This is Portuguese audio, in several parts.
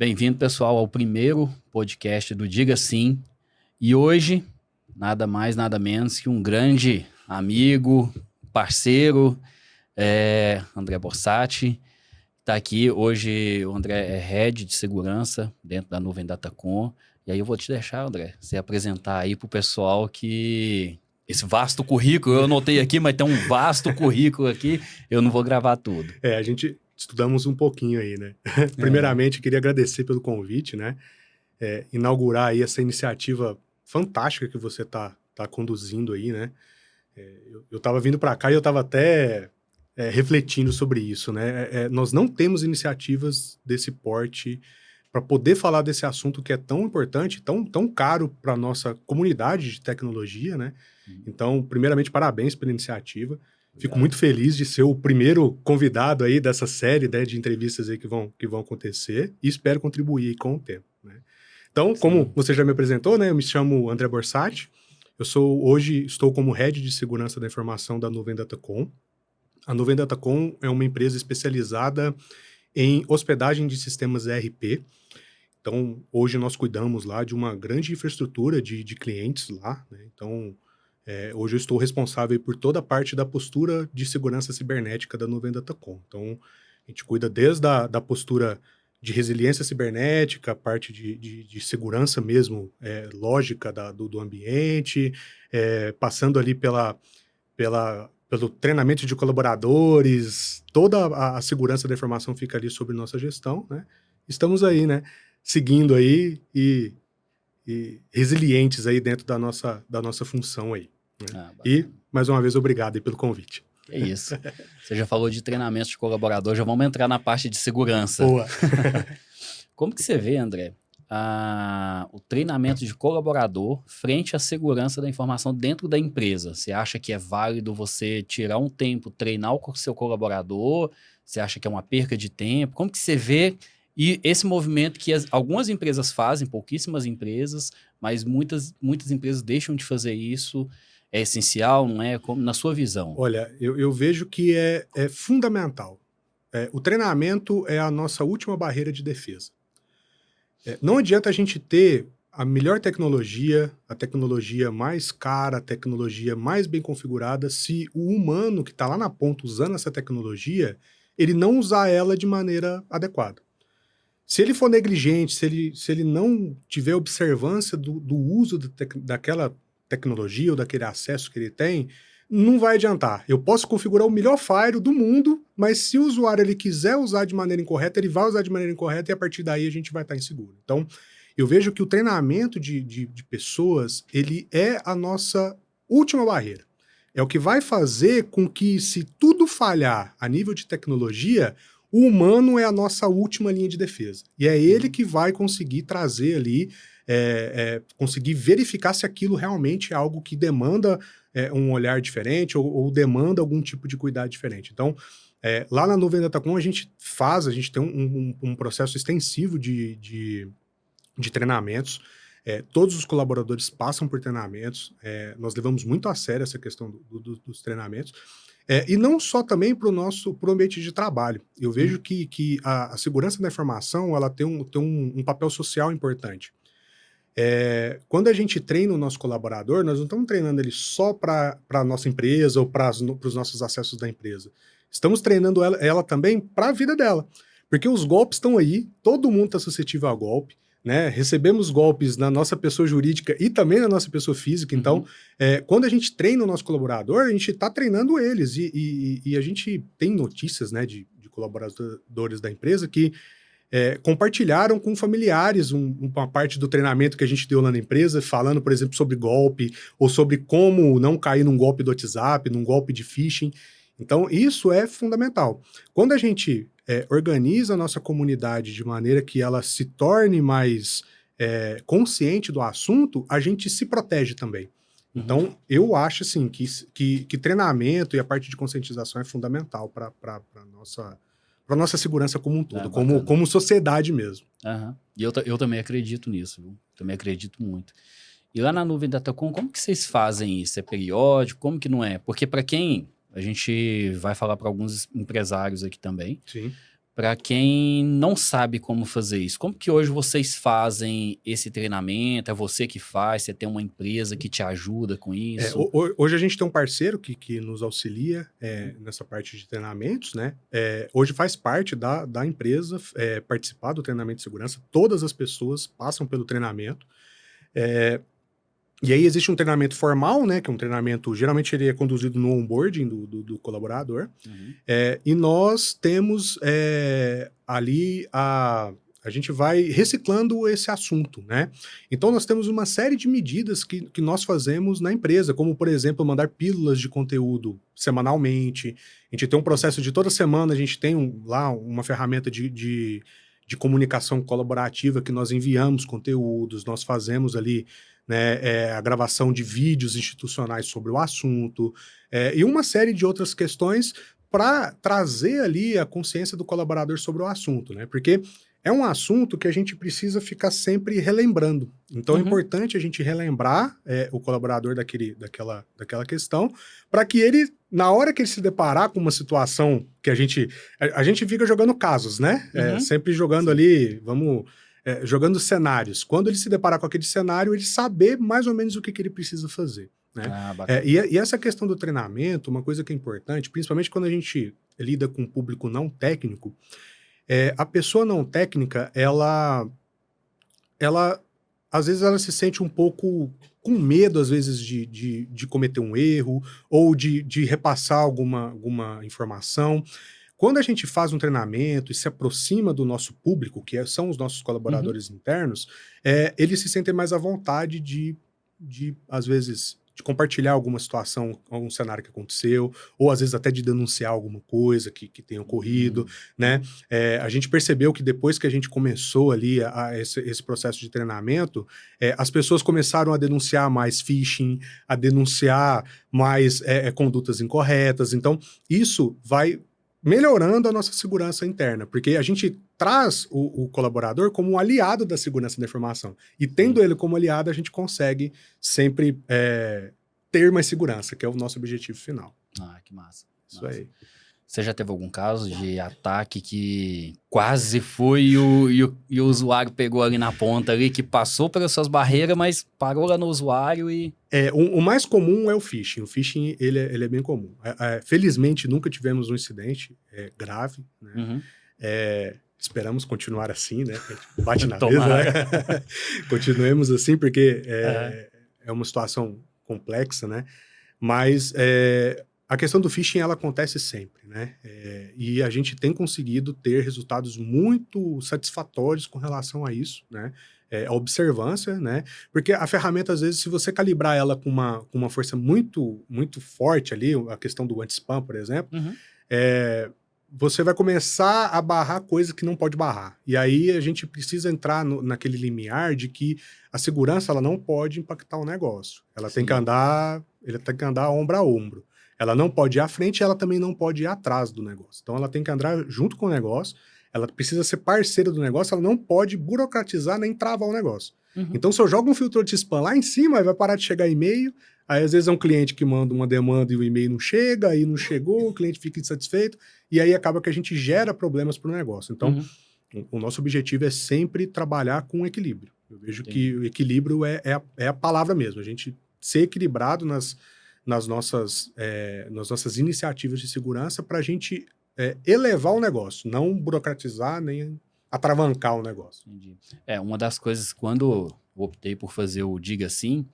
Bem-vindo, pessoal, ao primeiro podcast do Diga Sim. E hoje, nada mais, nada menos que um grande amigo, parceiro, André Borsatti. Está aqui. Hoje o André é Head de Segurança dentro da Nuvem Datacom. E aí eu vou te deixar, André, você apresentar aí para o pessoal que... Esse vasto currículo, eu anotei aqui, mas tem um vasto currículo aqui, eu não vou gravar tudo. A gente estudamos um pouquinho aí, né? Primeiramente, queria agradecer pelo convite, né? Inaugurar aí essa iniciativa fantástica que você tá conduzindo aí, né? Eu estava vindo para cá e eu estava até refletindo sobre isso, né? Nós não temos iniciativas desse porte para poder falar desse assunto que é tão importante, tão caro para a nossa comunidade de tecnologia, né? Então, primeiramente, parabéns pela iniciativa. Fico muito feliz de ser o primeiro convidado aí dessa série, né, de entrevistas aí que vão acontecer e espero contribuir com o tempo, né? Então, como você já me apresentou, né, eu me chamo André Borsatti, hoje estou como Head de Segurança da Informação da Nuvem Datacom. A Nuvem Datacom é uma empresa especializada em hospedagem de sistemas ERP. Então, hoje nós cuidamos lá de uma grande infraestrutura de clientes lá, né? Então, hoje eu estou responsável por toda a parte da postura de segurança cibernética da Nuvem Datacom. Então, a gente cuida desde da postura de resiliência cibernética, a parte de segurança mesmo, lógica do ambiente, passando ali pelo treinamento de colaboradores, toda a segurança da informação fica ali sob nossa gestão, né? Estamos aí, né? Seguindo aí e resilientes aí dentro da nossa função aí, né? E, mais uma vez, obrigado aí pelo convite. É isso. Você já falou de treinamento de colaborador, já vamos entrar na parte de segurança. Boa! Como que você vê, André, o treinamento de colaborador frente à segurança da informação dentro da empresa? Você acha que é válido você tirar um tempo, treinar o seu colaborador? Você acha que é uma perca de tempo? Como que você vê esse movimento que algumas empresas fazem, pouquíssimas empresas, mas muitas empresas deixam de fazer isso? É essencial, não é? Como, na sua visão? Olha, eu vejo que é fundamental. O treinamento é a nossa última barreira de defesa. Não adianta a gente ter a melhor tecnologia, a tecnologia mais cara, a tecnologia mais bem configurada, se o humano que está lá na ponta usando essa tecnologia, ele não usar ela de maneira adequada. Se ele for negligente, se ele não tiver observância do uso daquela tecnologia ou daquele acesso que ele tem, não vai adiantar. Eu posso configurar o melhor firewall do mundo, mas se o usuário ele quiser usar de maneira incorreta, ele vai usar de maneira incorreta e a partir daí a gente vai estar inseguro. Então, eu vejo que o treinamento de pessoas, ele é a nossa última barreira. É o que vai fazer com que, se tudo falhar a nível de tecnologia, o humano é a nossa última linha de defesa. E é ele que vai conseguir trazer ali, conseguir verificar se aquilo realmente é algo que demanda um olhar diferente ou demanda algum tipo de cuidado diferente. Então, lá na Nuvem Datacom a gente tem um processo extensivo de treinamentos. Todos os colaboradores passam por treinamentos. Nós levamos muito a sério essa questão dos treinamentos. E não só também para o ambiente de trabalho. Eu vejo que a segurança da informação ela tem um papel social importante. Quando a gente treina o nosso colaborador, nós não estamos treinando ele só para a nossa empresa ou para os nossos acessos da empresa. Estamos treinando ela também para a vida dela. Porque os golpes estão aí, todo mundo está suscetível a golpe, né? Recebemos golpes na nossa pessoa jurídica e também na nossa pessoa física. Então, quando a gente treina o nosso colaborador, a gente está treinando eles. E a gente tem notícias, né, de colaboradores da empresa que compartilharam com familiares uma parte do treinamento que a gente deu lá na empresa, falando, por exemplo, sobre golpe, ou sobre como não cair num golpe do WhatsApp, num golpe de phishing. Então, isso é fundamental. Quando a gente organiza a nossa comunidade de maneira que ela se torne mais consciente do assunto, a gente se protege também. Então, eu acho assim, que treinamento e a parte de conscientização é fundamental para a nossa segurança como um todo, como sociedade mesmo. E eu também acredito nisso, viu? Também acredito muito. E lá na Nuvem Datacom, como que vocês fazem isso? É periódico? Como que não é? Porque para quem... A gente vai falar para alguns empresários aqui também. Sim. Para quem não sabe como fazer isso, como que hoje vocês fazem esse treinamento? É você que faz? Você tem uma empresa que te ajuda com isso? Hoje a gente tem um parceiro que nos auxilia nessa parte de treinamentos, né? Hoje faz parte da empresa participar do treinamento de segurança. Todas as pessoas passam pelo treinamento. E aí existe um treinamento formal, né? Que é um treinamento, geralmente ele é conduzido no onboarding do colaborador. Uhum. E nós temos ali a gente vai reciclando esse assunto, né? Então nós temos uma série de medidas que nós fazemos na empresa, como por exemplo, mandar pílulas de conteúdo semanalmente. A gente tem um processo de toda semana, a gente tem lá uma ferramenta de comunicação colaborativa que nós enviamos conteúdos, nós fazemos ali, né, a gravação de vídeos institucionais sobre o assunto, e uma série de outras questões para trazer ali a consciência do colaborador sobre o assunto, né? Porque é um assunto que a gente precisa ficar sempre relembrando. Então é importante a gente relembrar o colaborador daquela questão, para que ele, na hora que ele se deparar com uma situação que a gente fica jogando casos, né? Sempre jogando ali, jogando cenários. Quando ele se deparar com aquele cenário, ele saber mais ou menos o que ele precisa fazer. Né? E essa questão do treinamento, uma coisa que é importante, principalmente quando a gente lida com um público não técnico, a pessoa não técnica, ela às vezes ela se sente um pouco com medo, às vezes, de cometer um erro ou de repassar alguma informação. Quando a gente faz um treinamento e se aproxima do nosso público, que são os nossos colaboradores internos, eles se sentem mais à vontade de às vezes, de compartilhar alguma situação, algum cenário que aconteceu, ou às vezes até de denunciar alguma coisa que tenha ocorrido, né? A gente percebeu que depois que a gente começou ali esse processo de treinamento, as pessoas começaram a denunciar mais phishing, a denunciar mais condutas incorretas. Então, isso vai melhorando a nossa segurança interna, porque a gente traz o colaborador como um aliado da segurança da informação. E tendo ele como aliado, a gente consegue sempre ter mais segurança, que é o nosso objetivo final. Ah, que massa. Isso aí. Você já teve algum caso de ataque que quase foi e o usuário pegou ali na ponta ali, que passou pelas suas barreiras, mas parou lá no usuário e... O mais comum é o phishing. O phishing, ele é bem comum. Felizmente, nunca tivemos um incidente grave, né? Esperamos continuar assim, né? A gente bate na mesa, né? Continuemos assim, porque é uma situação complexa, né? Mas a questão do phishing, ela acontece sempre, né? E a gente tem conseguido ter resultados muito satisfatórios com relação a isso, né? A observância, né? Porque a ferramenta, às vezes, se você calibrar ela com uma força muito, muito forte ali, a questão do anti-spam, por exemplo, você vai começar a barrar coisas que não pode barrar. E aí a gente precisa entrar naquele limiar de que a segurança, ela não pode impactar o negócio. Ela tem que andar ombro a ombro. Ela não pode ir à frente e ela também não pode ir atrás do negócio. Então ela tem que andar junto com o negócio, ela precisa ser parceira do negócio, ela não pode burocratizar nem travar o negócio. Então se eu jogo um filtro de spam lá em cima, aí vai parar de chegar e-mail, aí às vezes é um cliente que manda uma demanda e o e-mail não chega, aí não chegou, o cliente fica insatisfeito, e aí acaba que a gente gera problemas para o negócio. Então o nosso objetivo é sempre trabalhar com equilíbrio. Eu vejo que o equilíbrio é a palavra mesmo, a gente ser equilibrado nas nossas iniciativas de segurança para a gente elevar o negócio, não burocratizar nem atravancar o negócio. Entendi. Uma das coisas, quando eu optei por fazer o Diga Sim,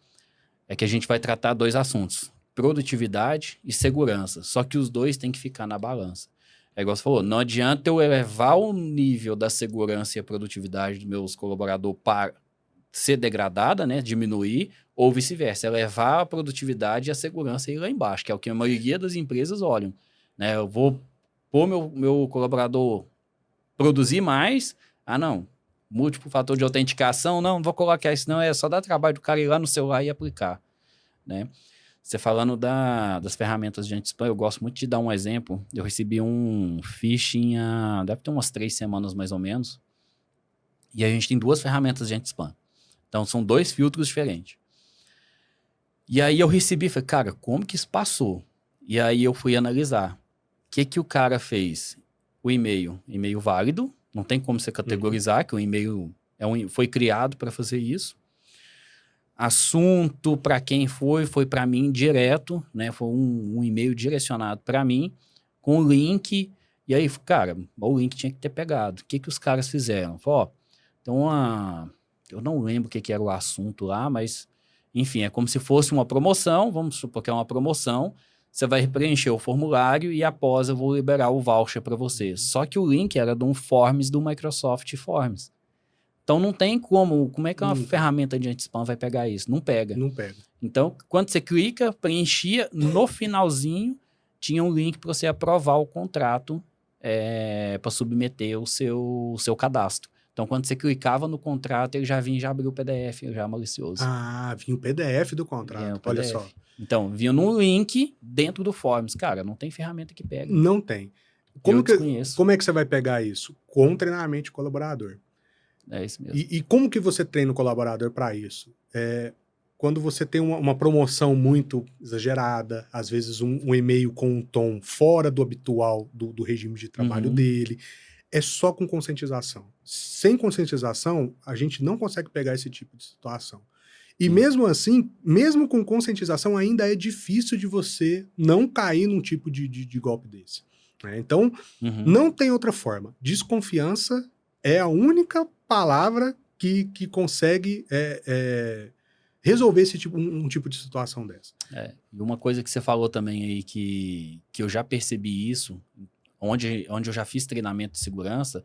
é que a gente vai tratar dois assuntos, produtividade e segurança, só que os dois têm que ficar na balança. É igual você falou, não adianta eu elevar o nível da segurança e a produtividade dos meus colaboradores para ser degradada, né, diminuir, ou vice-versa, elevar a produtividade e a segurança ir lá embaixo, que é o que a maioria das empresas olham, né? Eu vou pôr meu colaborador produzir mais, não, múltiplo fator de autenticação, não vou colocar isso não, é só dar trabalho do cara ir lá no celular e aplicar, né? Você falando das ferramentas de anti-spam, eu gosto muito de dar um exemplo. Eu recebi um phishing deve ter umas 3 semanas mais ou menos, e a gente tem 2 ferramentas de anti-spam. Então, são 2 filtros diferentes. E aí eu recebi, falei, cara, como que isso passou? E aí eu fui analisar. O que o cara fez? o e-mail válido, não tem como você categorizar, que o e-mail foi criado para fazer isso. Assunto, para quem foi para mim direto, né? Foi um e-mail direcionado para mim, com o link. E aí, cara, o link tinha que ter pegado. O que os caras fizeram? Ó, então, eu não lembro o que era o assunto lá, mas, enfim, é como se fosse uma promoção, vamos supor que é uma promoção, você vai preencher o formulário e após eu vou liberar o voucher para você. Só que o link era de um Forms do Microsoft Forms. Então, não tem como é que uma ferramenta de anti-spam vai pegar isso? Não pega. Não pega. Então, quando você clica, preenchia, no finalzinho, tinha um link para você aprovar o contrato para submeter o seu cadastro. Então, quando você clicava no contrato, ele já vinha e já abriu o PDF, já malicioso. Vinha o PDF do contrato, olha só. Então, vinha num link dentro do Forms. Cara, não tem ferramenta que pega. Não tem. Como é que você vai pegar isso? Com treinamento de colaborador. É isso mesmo. E como que você treina o colaborador para isso? Quando você tem uma promoção muito exagerada, às vezes um e-mail com um tom fora do habitual do regime de trabalho dele, é só com conscientização. Sem conscientização, a gente não consegue pegar esse tipo de situação. E mesmo assim, mesmo com conscientização, ainda é difícil de você não cair num tipo de golpe desse. Né? Então, não tem outra forma. Desconfiança é a única palavra que consegue resolver um tipo de situação dessa. E uma coisa que você falou também aí que eu já percebi isso, onde eu já fiz treinamento de segurança,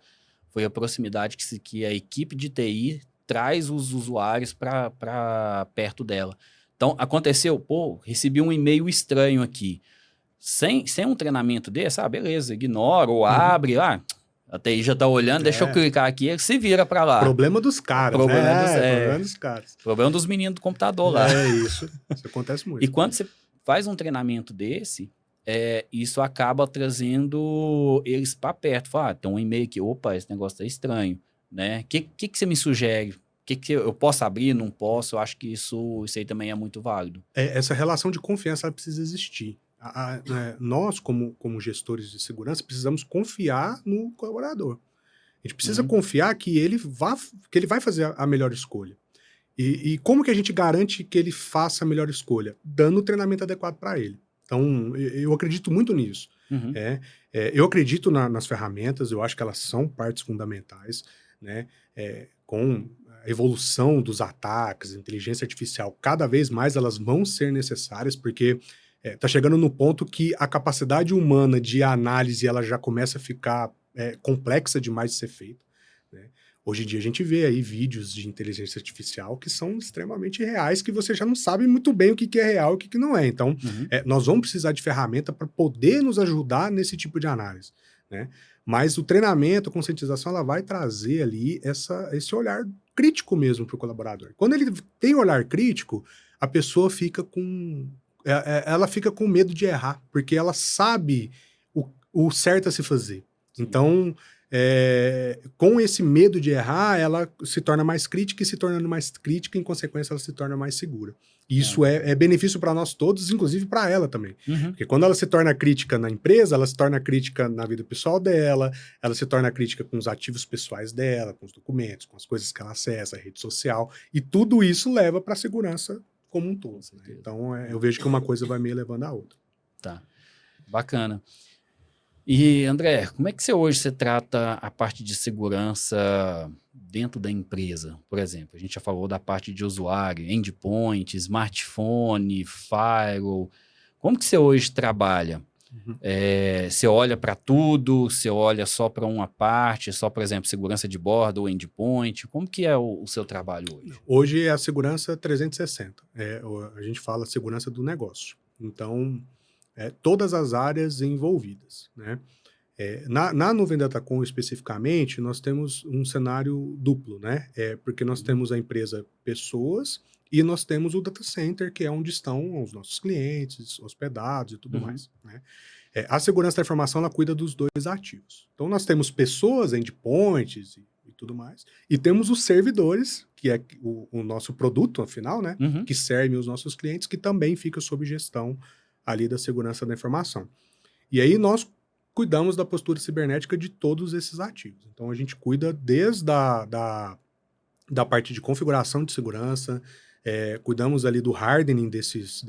foi a proximidade que a equipe de TI traz os usuários para perto dela. Então, aconteceu, recebi um e-mail estranho aqui. Sem um treinamento desse, beleza, ignora ou abre, a TI já tá olhando, deixa eu clicar aqui, ele se vira para lá. Problema dos caras, problema dos caras. Problema dos meninos do computador lá. Isso acontece muito. E quando você faz um treinamento desse, isso acaba trazendo eles para perto. Fala, tem um e-mail aqui, opa, esse negócio tá estranho, né? O que você me sugere? Que eu posso abrir, não posso? Eu acho que isso aí também é muito válido. Essa relação de confiança ela precisa existir. Nós, como gestores de segurança, precisamos confiar no colaborador. A gente precisa confiar que ele vai fazer a melhor escolha. E como que a gente garante que ele faça a melhor escolha? Dando o treinamento adequado para ele. Então, eu acredito muito nisso. Eu acredito nas ferramentas, eu acho que elas são partes fundamentais, né? Com a evolução dos ataques, inteligência artificial, cada vez mais elas vão ser necessárias, porque tá chegando no ponto que a capacidade humana de análise ela já começa a ficar complexa demais de ser feita. Né? Hoje em dia a gente vê aí vídeos de inteligência artificial que são extremamente reais, que você já não sabe muito bem o que é real e o que não é. Então, nós vamos precisar de ferramenta para poder nos ajudar nesse tipo de análise. Né? Mas o treinamento, a conscientização, ela vai trazer ali esse olhar crítico mesmo para o colaborador. Quando ele tem olhar crítico, a pessoa fica ela fica com medo de errar, porque ela sabe o certo a se fazer. Sim. Então, com esse medo de errar, ela se torna mais crítica, e se tornando mais crítica, em consequência, ela se torna mais segura. E isso é benefício para nós todos, inclusive para ela também. Porque quando ela se torna crítica na empresa, ela se torna crítica na vida pessoal dela, ela se torna crítica com os ativos pessoais dela, com os documentos, com as coisas que ela acessa, a rede social, e tudo isso leva para a segurança como um todo. Né? Então, eu vejo que uma coisa vai meio levando a outra. Tá, bacana. E, André, como é que você trata a parte de segurança dentro da empresa? Por exemplo, a gente já falou da parte de usuário, endpoint, smartphone, firewall. Como que você hoje trabalha? Você olha para tudo? Você olha só para uma parte? Só, por exemplo, segurança de bordo ou endpoint? Como que é o seu trabalho hoje? Hoje é a segurança 360. A gente fala segurança do negócio. Então, todas as áreas envolvidas. Né? Na Nuvem Datacom, especificamente, nós temos um cenário duplo, né? Porque nós temos a empresa pessoas e nós temos o data center, que é onde estão os nossos clientes hospedados e tudo mais. Né? A segurança da informação, ela cuida dos dois ativos. Então, nós temos pessoas, endpoints e tudo mais, e temos os servidores, que é o nosso produto, afinal, né? Que serve os nossos clientes, que também fica sob gestão ali da segurança da informação. E aí nós cuidamos da postura cibernética de todos esses ativos. Então, a gente cuida desde da parte de configuração de segurança, cuidamos ali do hardening desses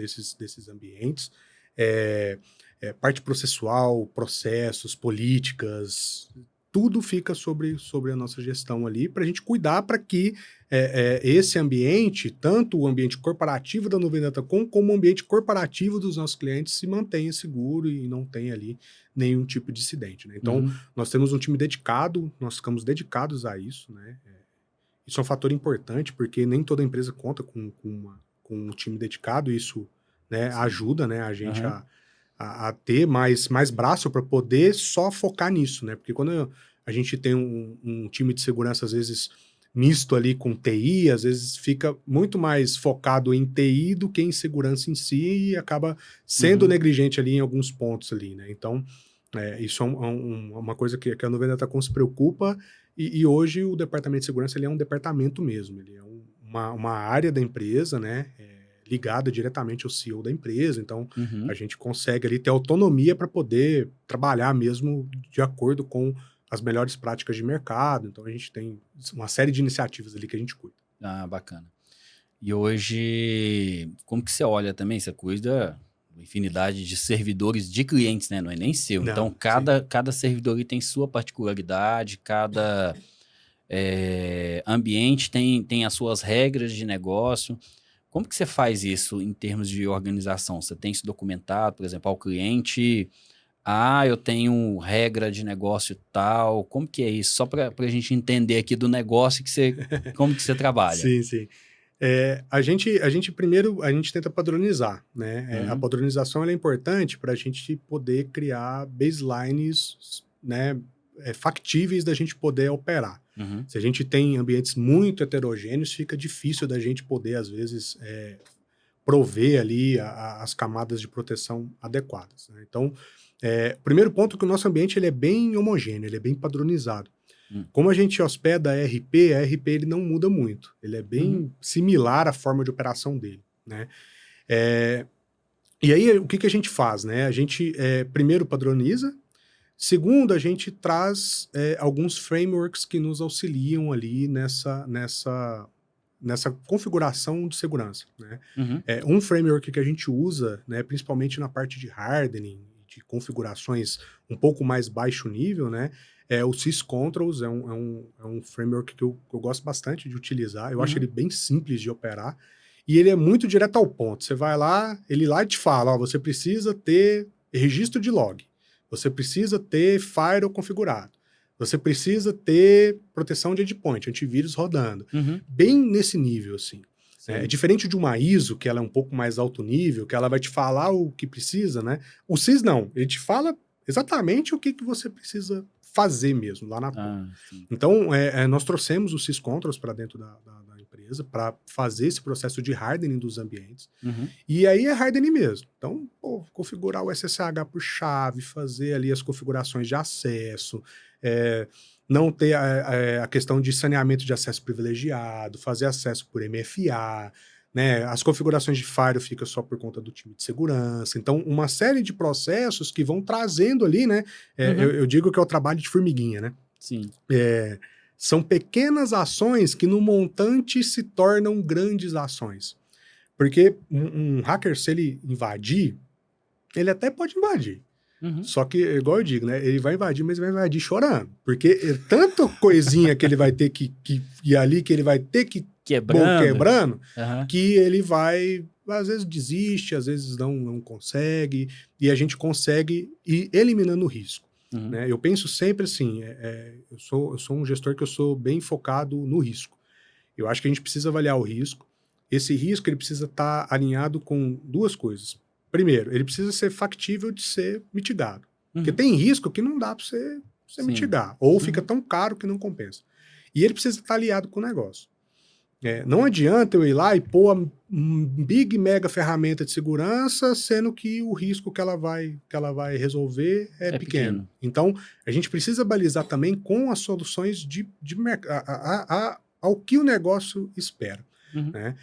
ambientes, parte processual, processos, políticas, tudo fica sobre a nossa gestão ali, para a gente cuidar para que esse ambiente, tanto o ambiente corporativo da Nuvem Datacom, como o ambiente corporativo dos nossos clientes se mantenha seguro e não tenha ali nenhum tipo de incidente, né? Então, nós temos um time dedicado, nós ficamos dedicados a isso, né? Isso é um fator importante, porque nem toda empresa conta com um time dedicado, isso, né, ajuda, né, a gente a ter mais braço para poder só focar nisso, né? Porque quando a gente tem um time de segurança, às vezes, misto ali com TI, às vezes fica muito mais focado em TI do que em segurança em si e acaba sendo negligente ali em alguns pontos ali, né? Então, isso é uma coisa que a Nuvem Datacom se preocupa e hoje o departamento de segurança ele é um departamento mesmo, ele é uma área da empresa, né? Ligada diretamente ao CEO da empresa, então a gente consegue ali ter autonomia para poder trabalhar mesmo de acordo com as melhores práticas de mercado, então a gente tem uma série de iniciativas ali que a gente cuida. Ah, bacana. E hoje, como que você olha também? Você cuida da infinidade de servidores de clientes, né? Não é nem seu. Não, Então, cada servidor tem sua particularidade, cada ambiente tem as suas regras de negócio. Como que você faz isso em termos de organização? Você tem isso documentado, por exemplo, ao cliente? Eu tenho regra de negócio tal. Como que é isso? Só para a gente entender aqui do negócio como que você trabalha. Sim, sim. A gente primeiro tenta padronizar, né? A padronização ela é importante para a gente poder criar baselines, né, factíveis da gente poder operar. Se a gente tem ambientes muito heterogêneos, fica difícil da gente poder, às vezes, prover ali as camadas de proteção adequadas, né? Então, primeiro ponto é que o nosso ambiente ele é bem homogêneo, ele é bem padronizado. Como a gente hospeda a RP ele não muda muito. Ele é bem similar à forma de operação dele, né? E aí, o que a gente faz, né? A gente, primeiro, padroniza. Segundo, a gente traz alguns frameworks que nos auxiliam ali nessa configuração de segurança, né? Um framework que a gente usa, né, principalmente na parte de hardening, de configurações um pouco mais baixo nível, né? O SysControls é um framework que eu gosto bastante de utilizar. Eu acho ele bem simples de operar e ele é muito direto ao ponto. Você vai lá, ele lá te fala, você precisa ter registro de log, você precisa ter firewall configurado, você precisa ter proteção de endpoint, antivírus rodando. Bem nesse nível, assim. Diferente de uma ISO, que ela é um pouco mais alto nível, que ela vai te falar o que precisa, né? O Sys não, ele te fala exatamente o que você precisa fazer mesmo, lá na ponta. Então, nós trouxemos o SysControls para dentro da empresa para fazer esse processo de hardening dos ambientes. E aí é hardening mesmo. Então, configurar o SSH por chave, fazer ali as configurações de acesso, não ter a questão de saneamento de acesso privilegiado, fazer acesso por MFA, né? As configurações de firewall ficam só por conta do time de segurança. Então, uma série de processos que vão trazendo ali, né? Eu digo que é o trabalho de formiguinha, né? Sim. São pequenas ações que no montante se tornam grandes ações. Porque um hacker, se ele invadir, ele até pode invadir. Só que, igual eu digo, né? Ele vai invadir, mas vai invadir chorando. Porque tanta coisinha que ele vai ter que ir ali, que ele vai ter que quebrando, que ele vai, às vezes desiste, às vezes não consegue, e a gente consegue ir eliminando o risco. Né? Eu penso sempre assim, eu sou um gestor que eu sou bem focado no risco. Eu acho que a gente precisa avaliar o risco. Esse risco ele precisa estar alinhado com duas coisas. Primeiro, ele precisa ser factível de ser mitigado. Porque tem risco que não dá para você mitigar, ou fica tão caro que não compensa. E ele precisa estar aliado com o negócio. Não adianta eu ir lá e pôr uma big mega ferramenta de segurança, sendo que o risco que ela vai resolver é pequeno. Então, a gente precisa balizar também com as soluções ao que o negócio espera. Né?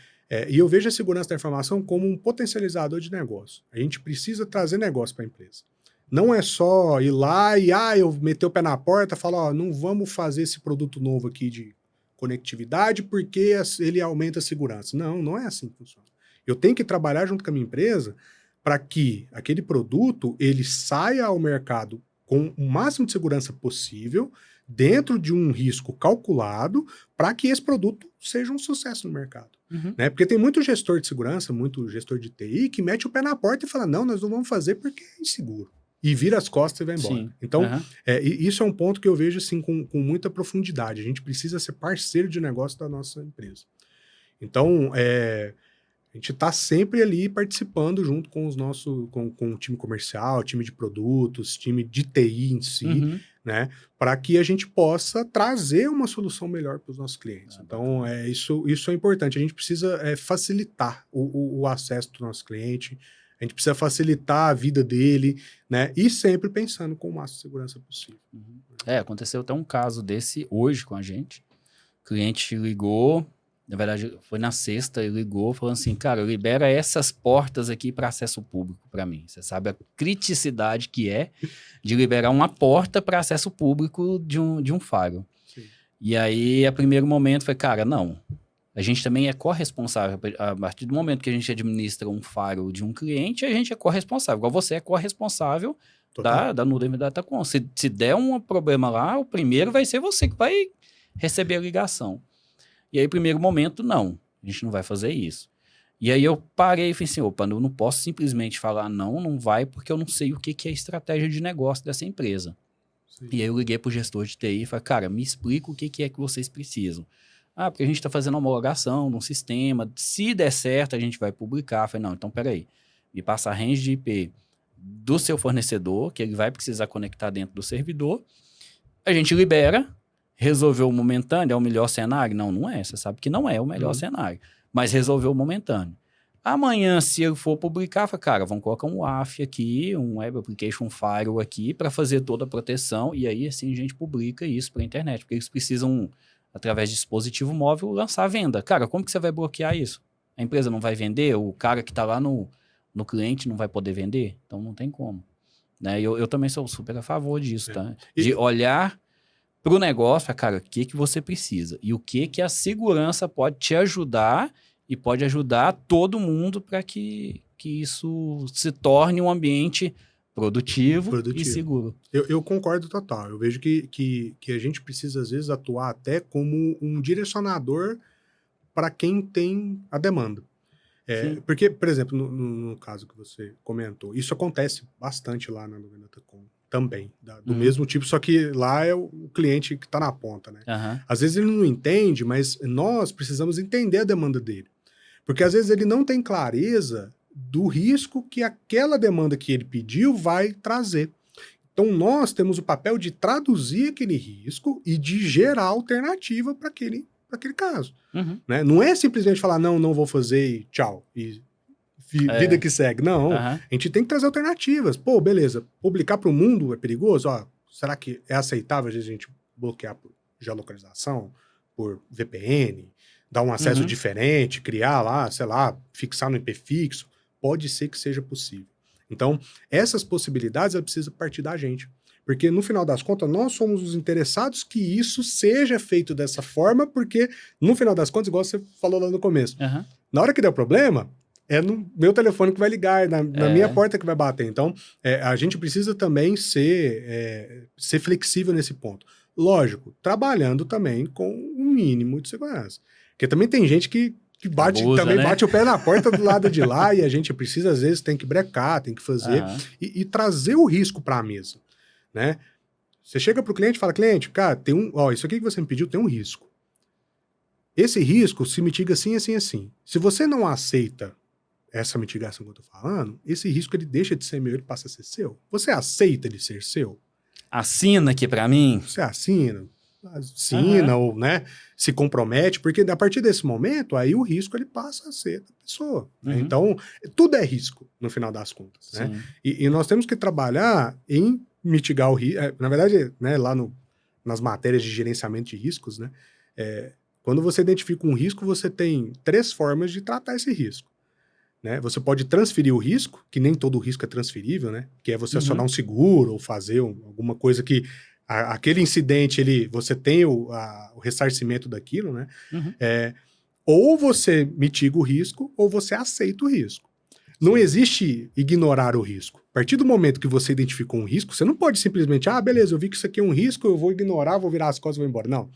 E eu vejo a segurança da informação como um potencializador de negócio. A gente precisa trazer negócio para a empresa. não é só ir lá e eu meter o pé na porta e falar, ó, não vamos fazer esse produto novo aqui de conectividade porque ele aumenta a segurança. Não, não é assim que funciona. Eu tenho que trabalhar junto com a minha empresa para que aquele produto ele saia ao mercado com o máximo de segurança possível, dentro de um risco calculado, para que esse produto seja um sucesso no mercado. Né? Porque tem muito gestor de segurança, muito gestor de TI, que mete o pé na porta e fala, não, nós não vamos fazer porque é inseguro. E vira as costas e vai embora. Sim. Então, isso é um ponto que eu vejo assim, com muita profundidade. A gente precisa ser parceiro de negócio da nossa empresa. Então, a gente está sempre ali participando junto com com o time comercial, time de produtos, time de TI em si, né? Para que a gente possa trazer uma solução melhor para os nossos clientes. Então, isso é importante. A gente precisa facilitar o acesso do nosso cliente, a gente precisa facilitar a vida dele, né? E sempre pensando com o máximo de segurança possível. Aconteceu até um caso desse hoje com a gente. O cliente ligou, na verdade, foi na sexta, ele ligou falando assim, cara, libera essas portas aqui para acesso público para mim. Você sabe a criticidade que é de liberar uma porta para acesso público de um firewall. Sim. E aí, a primeiro momento, foi, cara, não. A gente também é corresponsável. A partir do momento que a gente administra um firewall de um cliente, a gente é corresponsável. Igual você é corresponsável da nuvem Datacom. Se der um problema lá, o primeiro vai ser você que vai receber a ligação. E aí, primeiro momento, não. A gente não vai fazer isso. E aí eu parei e falei assim, opa, eu não posso simplesmente falar não vai, porque eu não sei o que é a estratégia de negócio dessa empresa. Sim. E aí eu liguei pro gestor de TI e falei, cara, me explica o que é que vocês precisam. Porque a gente está fazendo homologação de um sistema, se der certo a gente vai publicar. Eu falei, não, então peraí, me passa a range de IP do seu fornecedor, que ele vai precisar conectar dentro do servidor, a gente libera, resolveu o momentâneo, é o melhor cenário? Não, não é, você sabe que não é o melhor cenário, mas resolveu o momentâneo. Amanhã, se eu for publicar, fala, cara, vamos colocar um WAF aqui, um Web Application Firewall aqui, para fazer toda a proteção, e aí assim a gente publica isso para a internet, porque eles precisam, através de dispositivo móvel, lançar a venda. Cara, como que você vai bloquear isso? A empresa não vai vender? O cara que está lá no cliente não vai poder vender? Então não tem como. Né? Eu também sou super a favor disso, tá? De olhar para o negócio, cara, o que você precisa? E o que a segurança pode te ajudar e pode ajudar todo mundo para que isso se torne um ambiente produtivo. E seguro. Eu concordo total. Eu vejo que a gente precisa, às vezes, atuar até como um direcionador para quem tem a demanda. Porque, por exemplo, no caso que você comentou, isso acontece bastante lá na Nuvem Datacom também, do mesmo tipo, só que lá é o cliente que está na ponta, né? Às vezes ele não entende, mas nós precisamos entender a demanda dele. Porque às vezes ele não tem clareza do risco que aquela demanda que ele pediu vai trazer. Então nós temos o papel de traduzir aquele risco e de gerar alternativa para aquele caso. Né? Não é simplesmente falar, não vou fazer e tchau, e vida que segue. Não, a gente tem que trazer alternativas. Pô, beleza, publicar para o mundo é perigoso? Será que é aceitável às vezes a gente bloquear por geolocalização, por VPN, dar um acesso diferente, criar lá, sei lá, fixar no IP fixo? Pode ser que seja possível. Então, essas possibilidades, ela precisa partir da gente. Porque, no final das contas, nós somos os interessados que isso seja feito dessa forma, porque, no final das contas, igual você falou lá no começo, na hora que der o problema, é no meu telefone que vai ligar, na minha porta que vai bater. Então, a gente precisa também ser flexível nesse ponto. Lógico, trabalhando também com um mínimo de segurança. Porque também tem gente que bate o pé na porta do lado de lá e a gente precisa, às vezes, tem que brecar, tem que fazer e trazer o risco para a mesa, né? Você chega para o cliente e fala, cliente, cara, isso aqui que você me pediu tem um risco. Esse risco se mitiga assim, assim, assim. Se você não aceita essa mitigação que eu tô falando, esse risco ele deixa de ser meu, ele passa a ser seu. Você aceita ele ser seu? Assina aqui para mim. Você assina ou, né, se compromete, porque a partir desse momento, aí o risco ele passa a ser da pessoa. Né? Então, tudo é risco, no final das contas. Né? E nós temos que trabalhar em mitigar o risco. Na verdade, né, lá nas matérias de gerenciamento de riscos, né, quando você identifica um risco, você tem 3 formas de tratar esse risco. né? Você pode transferir o risco, que nem todo risco é transferível, né? Que é você Uhum. acionar um seguro ou fazer alguma coisa que aquele incidente, você tem o ressarcimento daquilo, né? Uhum. Ou você mitiga o risco ou você aceita o risco. Não Sim. existe ignorar o risco. A partir do momento que você identificou um risco, você não pode simplesmente, beleza, eu vi que isso aqui é um risco, eu vou ignorar, vou virar as costas e vou embora. Não.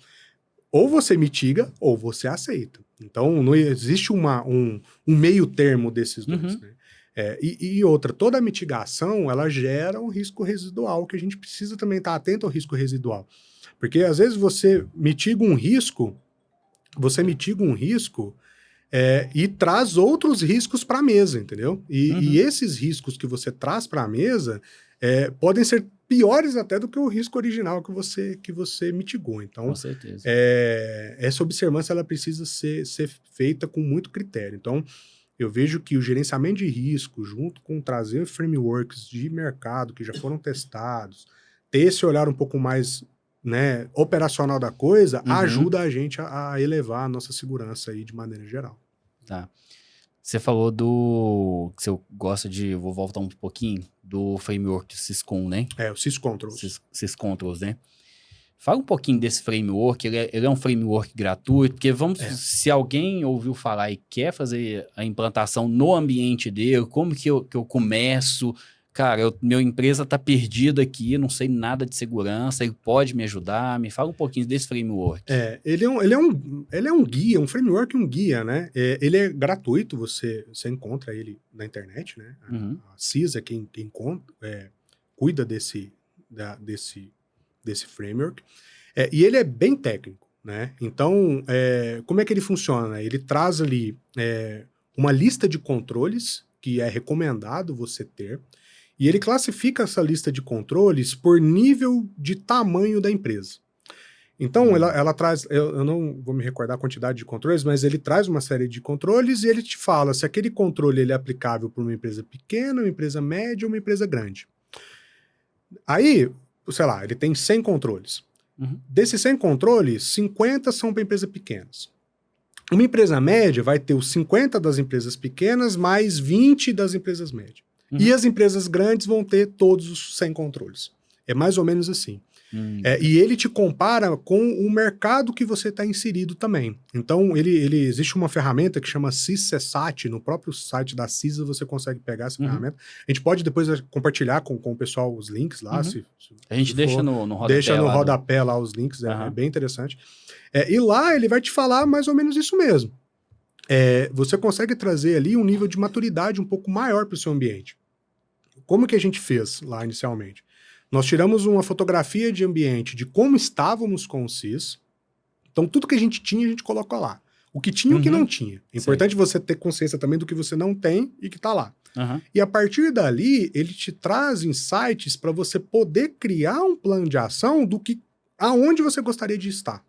Ou você mitiga ou você aceita. Então, não existe um meio termo desses dois. Uhum. Né? E outra, toda mitigação, ela gera um risco residual, que a gente precisa também estar atento ao risco residual. Porque, às vezes, você mitiga um risco e traz outros riscos para a mesa, entendeu? E esses riscos que você traz para a mesa podem ser piores até do que o risco original que você mitigou. Então, Com certeza. essa observância ela precisa ser feita com muito critério. Então, eu vejo que o gerenciamento de risco, junto com trazer frameworks de mercado que já foram testados, ter esse olhar um pouco mais, né, operacional da coisa, ajuda a gente a elevar a nossa segurança aí de maneira geral. Tá. Você falou que você gosta de, vou voltar um pouquinho, do framework Syscom, né? O SysControls. Syscontrols, né? Fala um pouquinho desse framework, ele é um framework gratuito, porque se alguém ouviu falar e quer fazer a implantação no ambiente dele, como que eu começo? Cara, minha empresa tá perdida aqui, não sei nada de segurança, ele pode me ajudar? Me fala um pouquinho desse framework. Ele é um guia, um framework, um guia, né? Ele é gratuito, você encontra ele na internet, né? A CISA, quem cuida desse framework. E ele é bem técnico, né? Então, como é que ele funciona? Ele traz ali uma lista de controles que é recomendado você ter, e ele classifica essa lista de controles por nível de tamanho da empresa. Então, ela traz, eu não vou me recordar a quantidade de controles, mas ele traz uma série de controles e ele te fala se aquele controle ele é aplicável para uma empresa pequena, uma empresa média ou uma empresa grande. Aí, sei lá, ele tem 100 controles. Desses 100 controles, 50 são para empresas pequenas. Uma empresa média vai ter os 50 das empresas pequenas mais 20 das empresas médias. E as empresas grandes vão ter todos os 100 controles. É mais ou menos assim. E ele te compara com o mercado que você está inserido também. Então, existe uma ferramenta que chama CISESAT, no próprio site da CISA você consegue pegar essa ferramenta. A gente pode depois compartilhar com o pessoal os links lá. A gente deixa no rodapé. Deixa no rodapé lá os links, é bem interessante. E lá ele vai te falar mais ou menos isso mesmo. Você consegue trazer ali um nível de maturidade um pouco maior para o seu ambiente. Como que a gente fez lá inicialmente? Nós tiramos uma fotografia de ambiente de como estávamos com o CIS. Então, tudo que a gente tinha, a gente colocou lá. O que tinha e o que não tinha. É importante você ter consciência também do que você não tem e que está lá. E a partir dali, ele te traz insights para você poder criar um plano de ação aonde você gostaria de estar.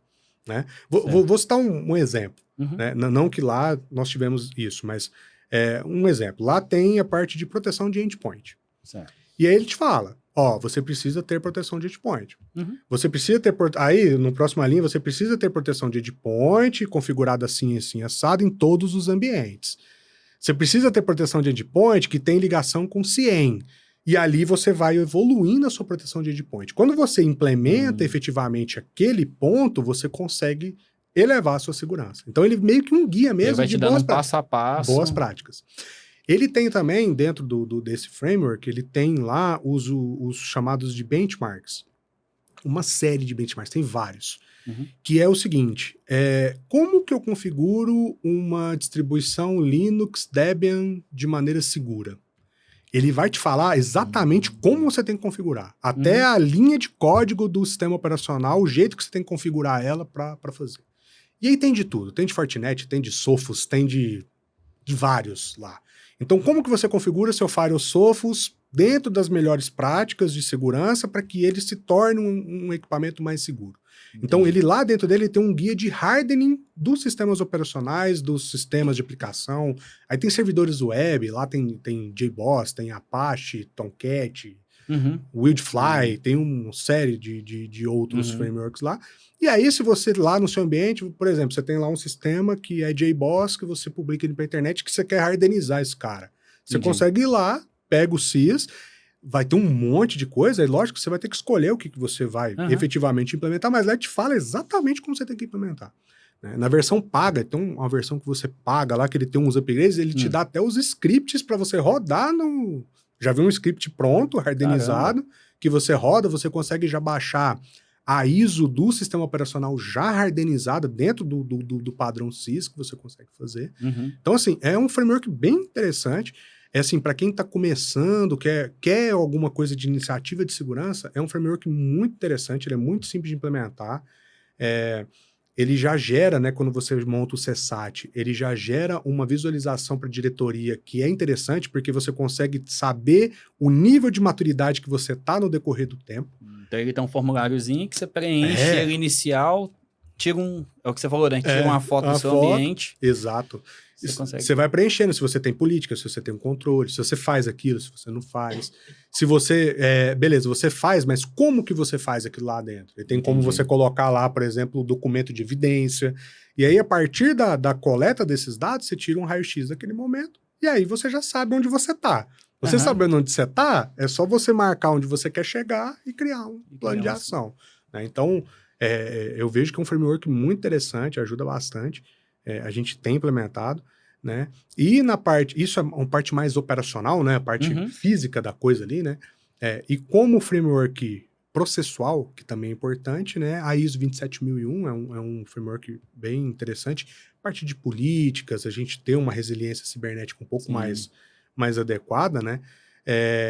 Né? Vou citar um exemplo. Né? Não que lá nós tivemos isso, mas um exemplo. Lá tem a parte de proteção de endpoint. E aí ele te fala, você precisa ter proteção de endpoint. Você precisa ter... Aí, no próxima linha, você precisa ter proteção de endpoint configurada assim, assim, assado em todos os ambientes. Você precisa ter proteção de endpoint que tem ligação com CIEM. E ali você vai evoluindo a sua proteção de endpoint. Quando você implementa efetivamente aquele ponto, você consegue elevar a sua segurança. Então ele meio que um guia mesmo ele vai te dando passo a passo. Boas práticas. Ele tem também, dentro desse framework, ele tem lá os chamados de benchmarks. Uma série de benchmarks, tem vários. Que é o seguinte, como que eu configuro uma distribuição Linux Debian de maneira segura? Ele vai te falar exatamente como você tem que configurar. Até a linha de código do sistema operacional, o jeito que você tem que configurar ela para fazer. E aí tem de tudo. Tem de Fortinet, tem de Sophos, tem de vários lá. Então, como que você configura seu firewall Sophos dentro das melhores práticas de segurança para que ele se torne um equipamento mais seguro? Então, ele lá dentro dele tem um guia de hardening dos sistemas operacionais, dos sistemas de aplicação. Aí tem servidores web, lá tem JBoss, tem Apache, Tomcat, Wildfly, tem uma série de outros frameworks lá. E aí, se você lá no seu ambiente, por exemplo, você tem lá um sistema que é JBoss, que você publica ele pra internet, que você quer hardenizar esse cara. Você consegue ir lá, pega o CIS, vai ter um monte de coisa, é lógico que você vai ter que escolher o que você vai efetivamente implementar, mas lá ele te fala exatamente como você tem que implementar. Né? Na versão paga, tem uma versão que você paga lá, que ele tem uns upgrades, ele te dá até os scripts para você rodar no... Já viu um script pronto, hardenizado, que você roda, você consegue já baixar a ISO do sistema operacional já hardenizada dentro do padrão CIS que você consegue fazer. Então, assim, é um framework bem interessante. É assim, para quem está começando, quer alguma coisa de iniciativa de segurança, é um framework muito interessante, ele é muito simples de implementar. Ele já gera, né, quando você monta o CSAT, ele já gera uma visualização para a diretoria que é interessante, porque você consegue saber o nível de maturidade que você está no decorrer do tempo. Então ele tem um formuláriozinho que você preenche, ele inicial, tira é o que você falou, né? Tira uma foto do seu ambiente. Exato. Você vai preenchendo se você tem política, se você tem um controle, se você faz aquilo, se você não faz. Se você... beleza, você faz, mas como que você faz aquilo lá dentro? E tem como você colocar lá, por exemplo, o documento de evidência. E aí, a partir da coleta desses dados, você tira um raio-x daquele momento. E aí você já sabe onde você está. Você sabendo onde você está, é só você marcar onde você quer chegar e criar um plano de ação. Né? Então, eu vejo que é um framework muito interessante, ajuda bastante. A gente tem implementado, né? E na parte... Isso é uma parte mais operacional, né? A parte física da coisa ali, né? E como framework processual, que também é importante, né? A ISO 27001 é um framework bem interessante. Parte de políticas, a gente tem uma resiliência cibernética um pouco mais adequada, né?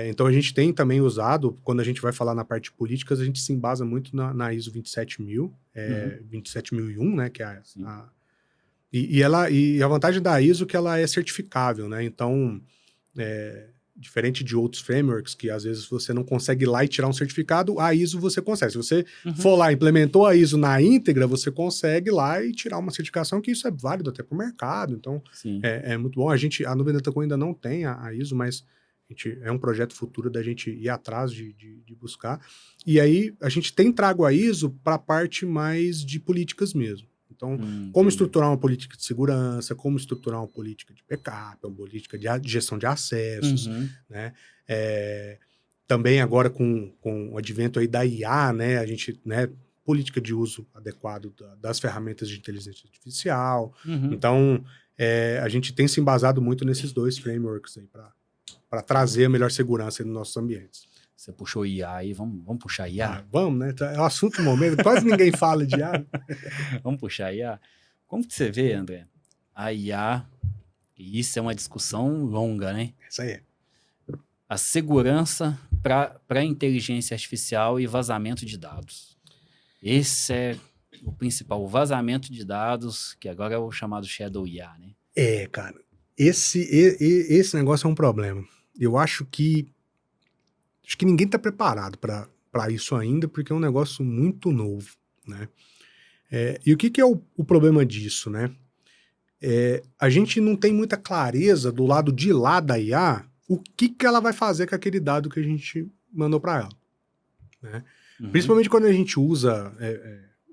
Então a gente tem também usado, quando a gente vai falar na parte de políticas, a gente se embasa muito na ISO 27000, 27001, né? Que é E a vantagem da ISO é que ela é certificável, né? Então, diferente de outros frameworks, que às vezes você não consegue ir lá e tirar um certificado, a ISO você consegue. Se você for lá, implementou a ISO na íntegra, você consegue ir lá e tirar uma certificação, que isso é válido até para o mercado. Então, é muito bom. A Nuvem Datacom ainda não tem a ISO, mas é um projeto futuro da gente ir atrás de buscar. E aí, a gente tem trago a ISO para a parte mais de políticas mesmo. Então, como estruturar uma política de segurança, como estruturar uma política de backup, uma política de gestão de acessos, né? Também agora com o advento aí da IA, né? A gente, né? Política de uso adequado das ferramentas de inteligência artificial. Então, a gente tem se embasado muito nesses dois frameworks aí para trazer a melhor segurança nos nossos ambientes. Você puxou IA aí, vamos puxar IA? Vamos, né? É o assunto do momento, quase ninguém fala de IA. Vamos puxar IA? Como que você vê, André? A IA, e isso é uma discussão longa, né? Isso aí. A segurança para a inteligência artificial e vazamento de dados. Esse é o principal, o vazamento de dados, que agora é o chamado Shadow IA, né? Cara, esse negócio é um problema. Eu acho que ninguém está preparado para isso ainda, porque é um negócio muito novo, né? E o que é o problema disso, né? A gente não tem muita clareza do lado de lá da IA o que ela vai fazer com aquele dado que a gente mandou para ela, né? Principalmente quando a gente usa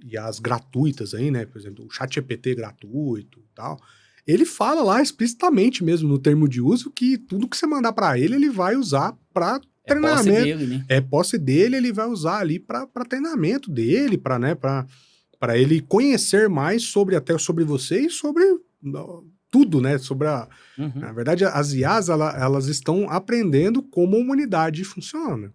IAs gratuitas aí, né? Por exemplo, o ChatGPT gratuito e tal. Ele fala lá explicitamente mesmo no termo de uso que tudo que você mandar para ele vai usar para treinamento. Posse dele, né? É posse dele, ele vai usar ali para treinamento dele, para ele conhecer mais até sobre você e sobre tudo, né? Na verdade, as IAs, elas estão aprendendo como a humanidade funciona.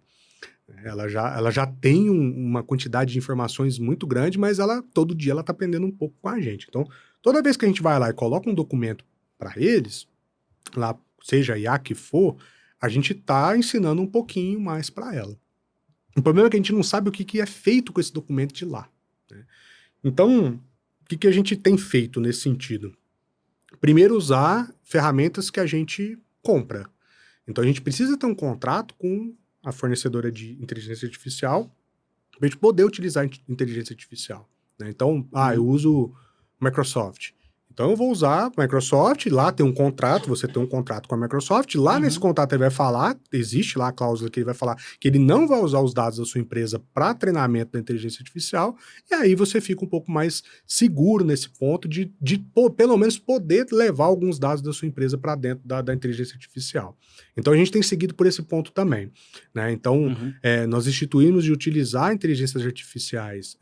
Ela já tem uma quantidade de informações muito grande, mas todo dia ela está aprendendo um pouco com a gente. Então, toda vez que a gente vai lá e coloca um documento para eles, lá, seja a IA que for, a gente está ensinando um pouquinho mais para ela. O problema é que a gente não sabe o que é feito com esse documento de lá, né? Então, o que a gente tem feito nesse sentido? Primeiro, usar ferramentas que a gente compra. Então, a gente precisa ter um contrato com a fornecedora de inteligência artificial para a gente poder utilizar inteligência artificial, né? Então, eu uso Microsoft. Então eu vou usar a Microsoft, lá tem um contrato, você tem um contrato com a Microsoft, lá nesse contrato ele vai falar, existe lá a cláusula que ele vai falar que ele não vai usar os dados da sua empresa para treinamento da inteligência artificial, e aí você fica um pouco mais seguro nesse ponto de pelo menos poder levar alguns dados da sua empresa para dentro da inteligência artificial. Então a gente tem seguido por esse ponto também, né? Então nós instituímos de utilizar inteligências artificiais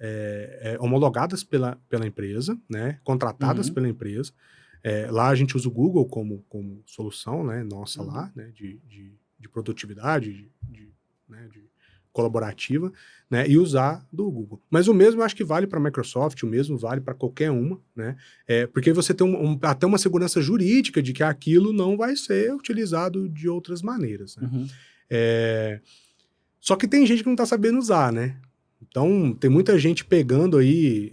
homologadas pela empresa, né? Contratadas pela empresa. Lá a gente usa o Google como solução, né? Nossa lá, né? De produtividade, né? de colaborativa, né? E usar do Google. Mas o mesmo eu acho que vale para a Microsoft, o mesmo vale para qualquer uma, né? Porque você tem até uma segurança jurídica de que aquilo não vai ser utilizado de outras maneiras, né? Só que tem gente que não está sabendo usar, né? Então, tem muita gente pegando aí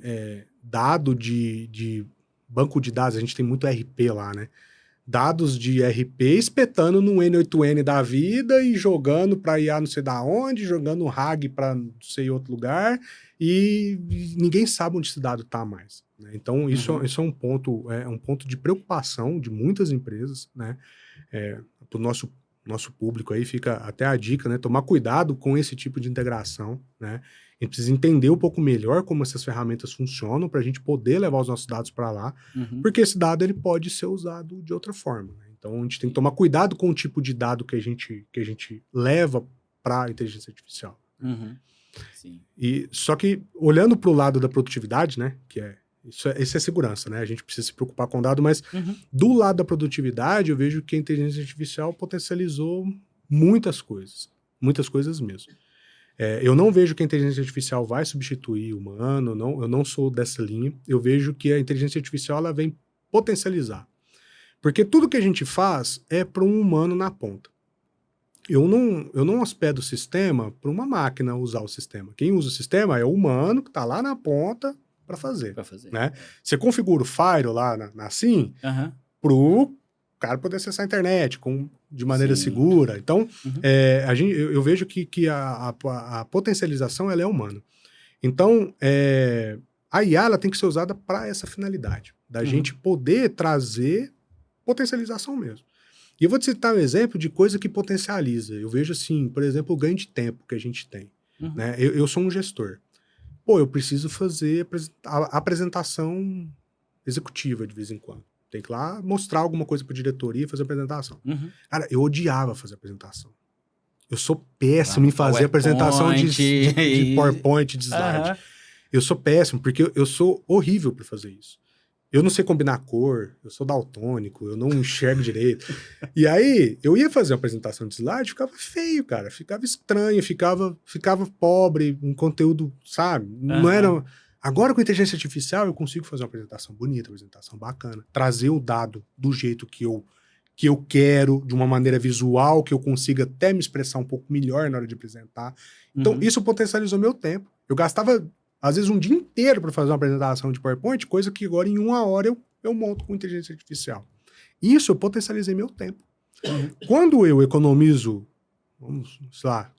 dado de banco de dados, a gente tem muito RP lá, né? Dados de RP espetando no N8N da vida e jogando para IA não sei da onde, jogando RAG para não sei outro lugar, e ninguém sabe onde esse dado está mais, né? Então, isso é um ponto de preocupação de muitas empresas, né? Para o nosso público aí fica até a dica, né? Tomar cuidado com esse tipo de integração, né? A gente precisa entender um pouco melhor como essas ferramentas funcionam para a gente poder levar os nossos dados para lá, porque esse dado ele pode ser usado de outra forma, né? Então a gente tem que tomar cuidado com o tipo de dado que a gente leva para a inteligência artificial. Sim. Só que olhando para o lado da produtividade, né? Isso é segurança, né? A gente precisa se preocupar com o dado, mas do lado da produtividade, eu vejo que a inteligência artificial potencializou muitas coisas mesmo. Eu não vejo que a inteligência artificial vai substituir o humano, eu não sou dessa linha. Eu vejo que a inteligência artificial ela vem potencializar. Porque tudo que a gente faz é para um humano na ponta. Eu não hospedo o sistema para uma máquina usar o sistema. Quem usa o sistema é o humano que está lá na ponta para fazer. Né? Você configura o Fire lá na SIM para o cara poder acessar a internet de maneira segura. Então, eu vejo que a potencialização ela é humana. Então, a IA ela tem que ser usada para essa finalidade, da gente poder trazer potencialização mesmo. E eu vou te citar um exemplo de coisa que potencializa. Eu vejo assim, por exemplo, o ganho de tempo que a gente tem. Né? Eu sou um gestor. Eu preciso fazer a apresentação executiva de vez em quando. Tem que ir lá mostrar alguma coisa para a diretoria e fazer apresentação. Cara, eu odiava fazer apresentação. Eu sou péssimo em fazer apresentação de PowerPoint, de slide. Eu sou péssimo, porque eu sou horrível para fazer isso. Eu não sei combinar cor, eu sou daltônico, eu não enxergo direito. E aí, eu ia fazer uma apresentação de slide, ficava feio, cara. Ficava estranho, ficava pobre, um conteúdo, sabe? Não era... Agora, com inteligência artificial, eu consigo fazer uma apresentação bonita, uma apresentação bacana. Trazer o dado do jeito que eu quero, de uma maneira visual, que eu consiga até me expressar um pouco melhor na hora de apresentar. Então, isso potencializou meu tempo. Eu gastava... às vezes um dia inteiro para fazer uma apresentação de PowerPoint, coisa que agora em 1 hora eu monto com inteligência artificial. Isso eu potencializei meu tempo. Quando eu economizo,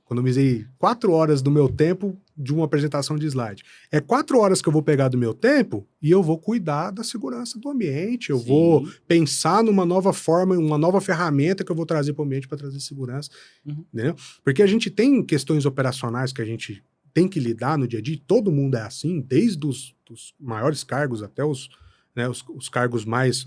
economizei 4 horas do meu tempo de uma apresentação de slide. 4 horas que eu vou pegar do meu tempo e eu vou cuidar da segurança do ambiente, eu vou pensar numa nova forma, uma nova ferramenta que eu vou trazer para o ambiente para trazer segurança. Entendeu? Porque a gente tem questões operacionais que a gente tem que lidar no dia a dia, todo mundo é assim, desde os maiores cargos até os cargos mais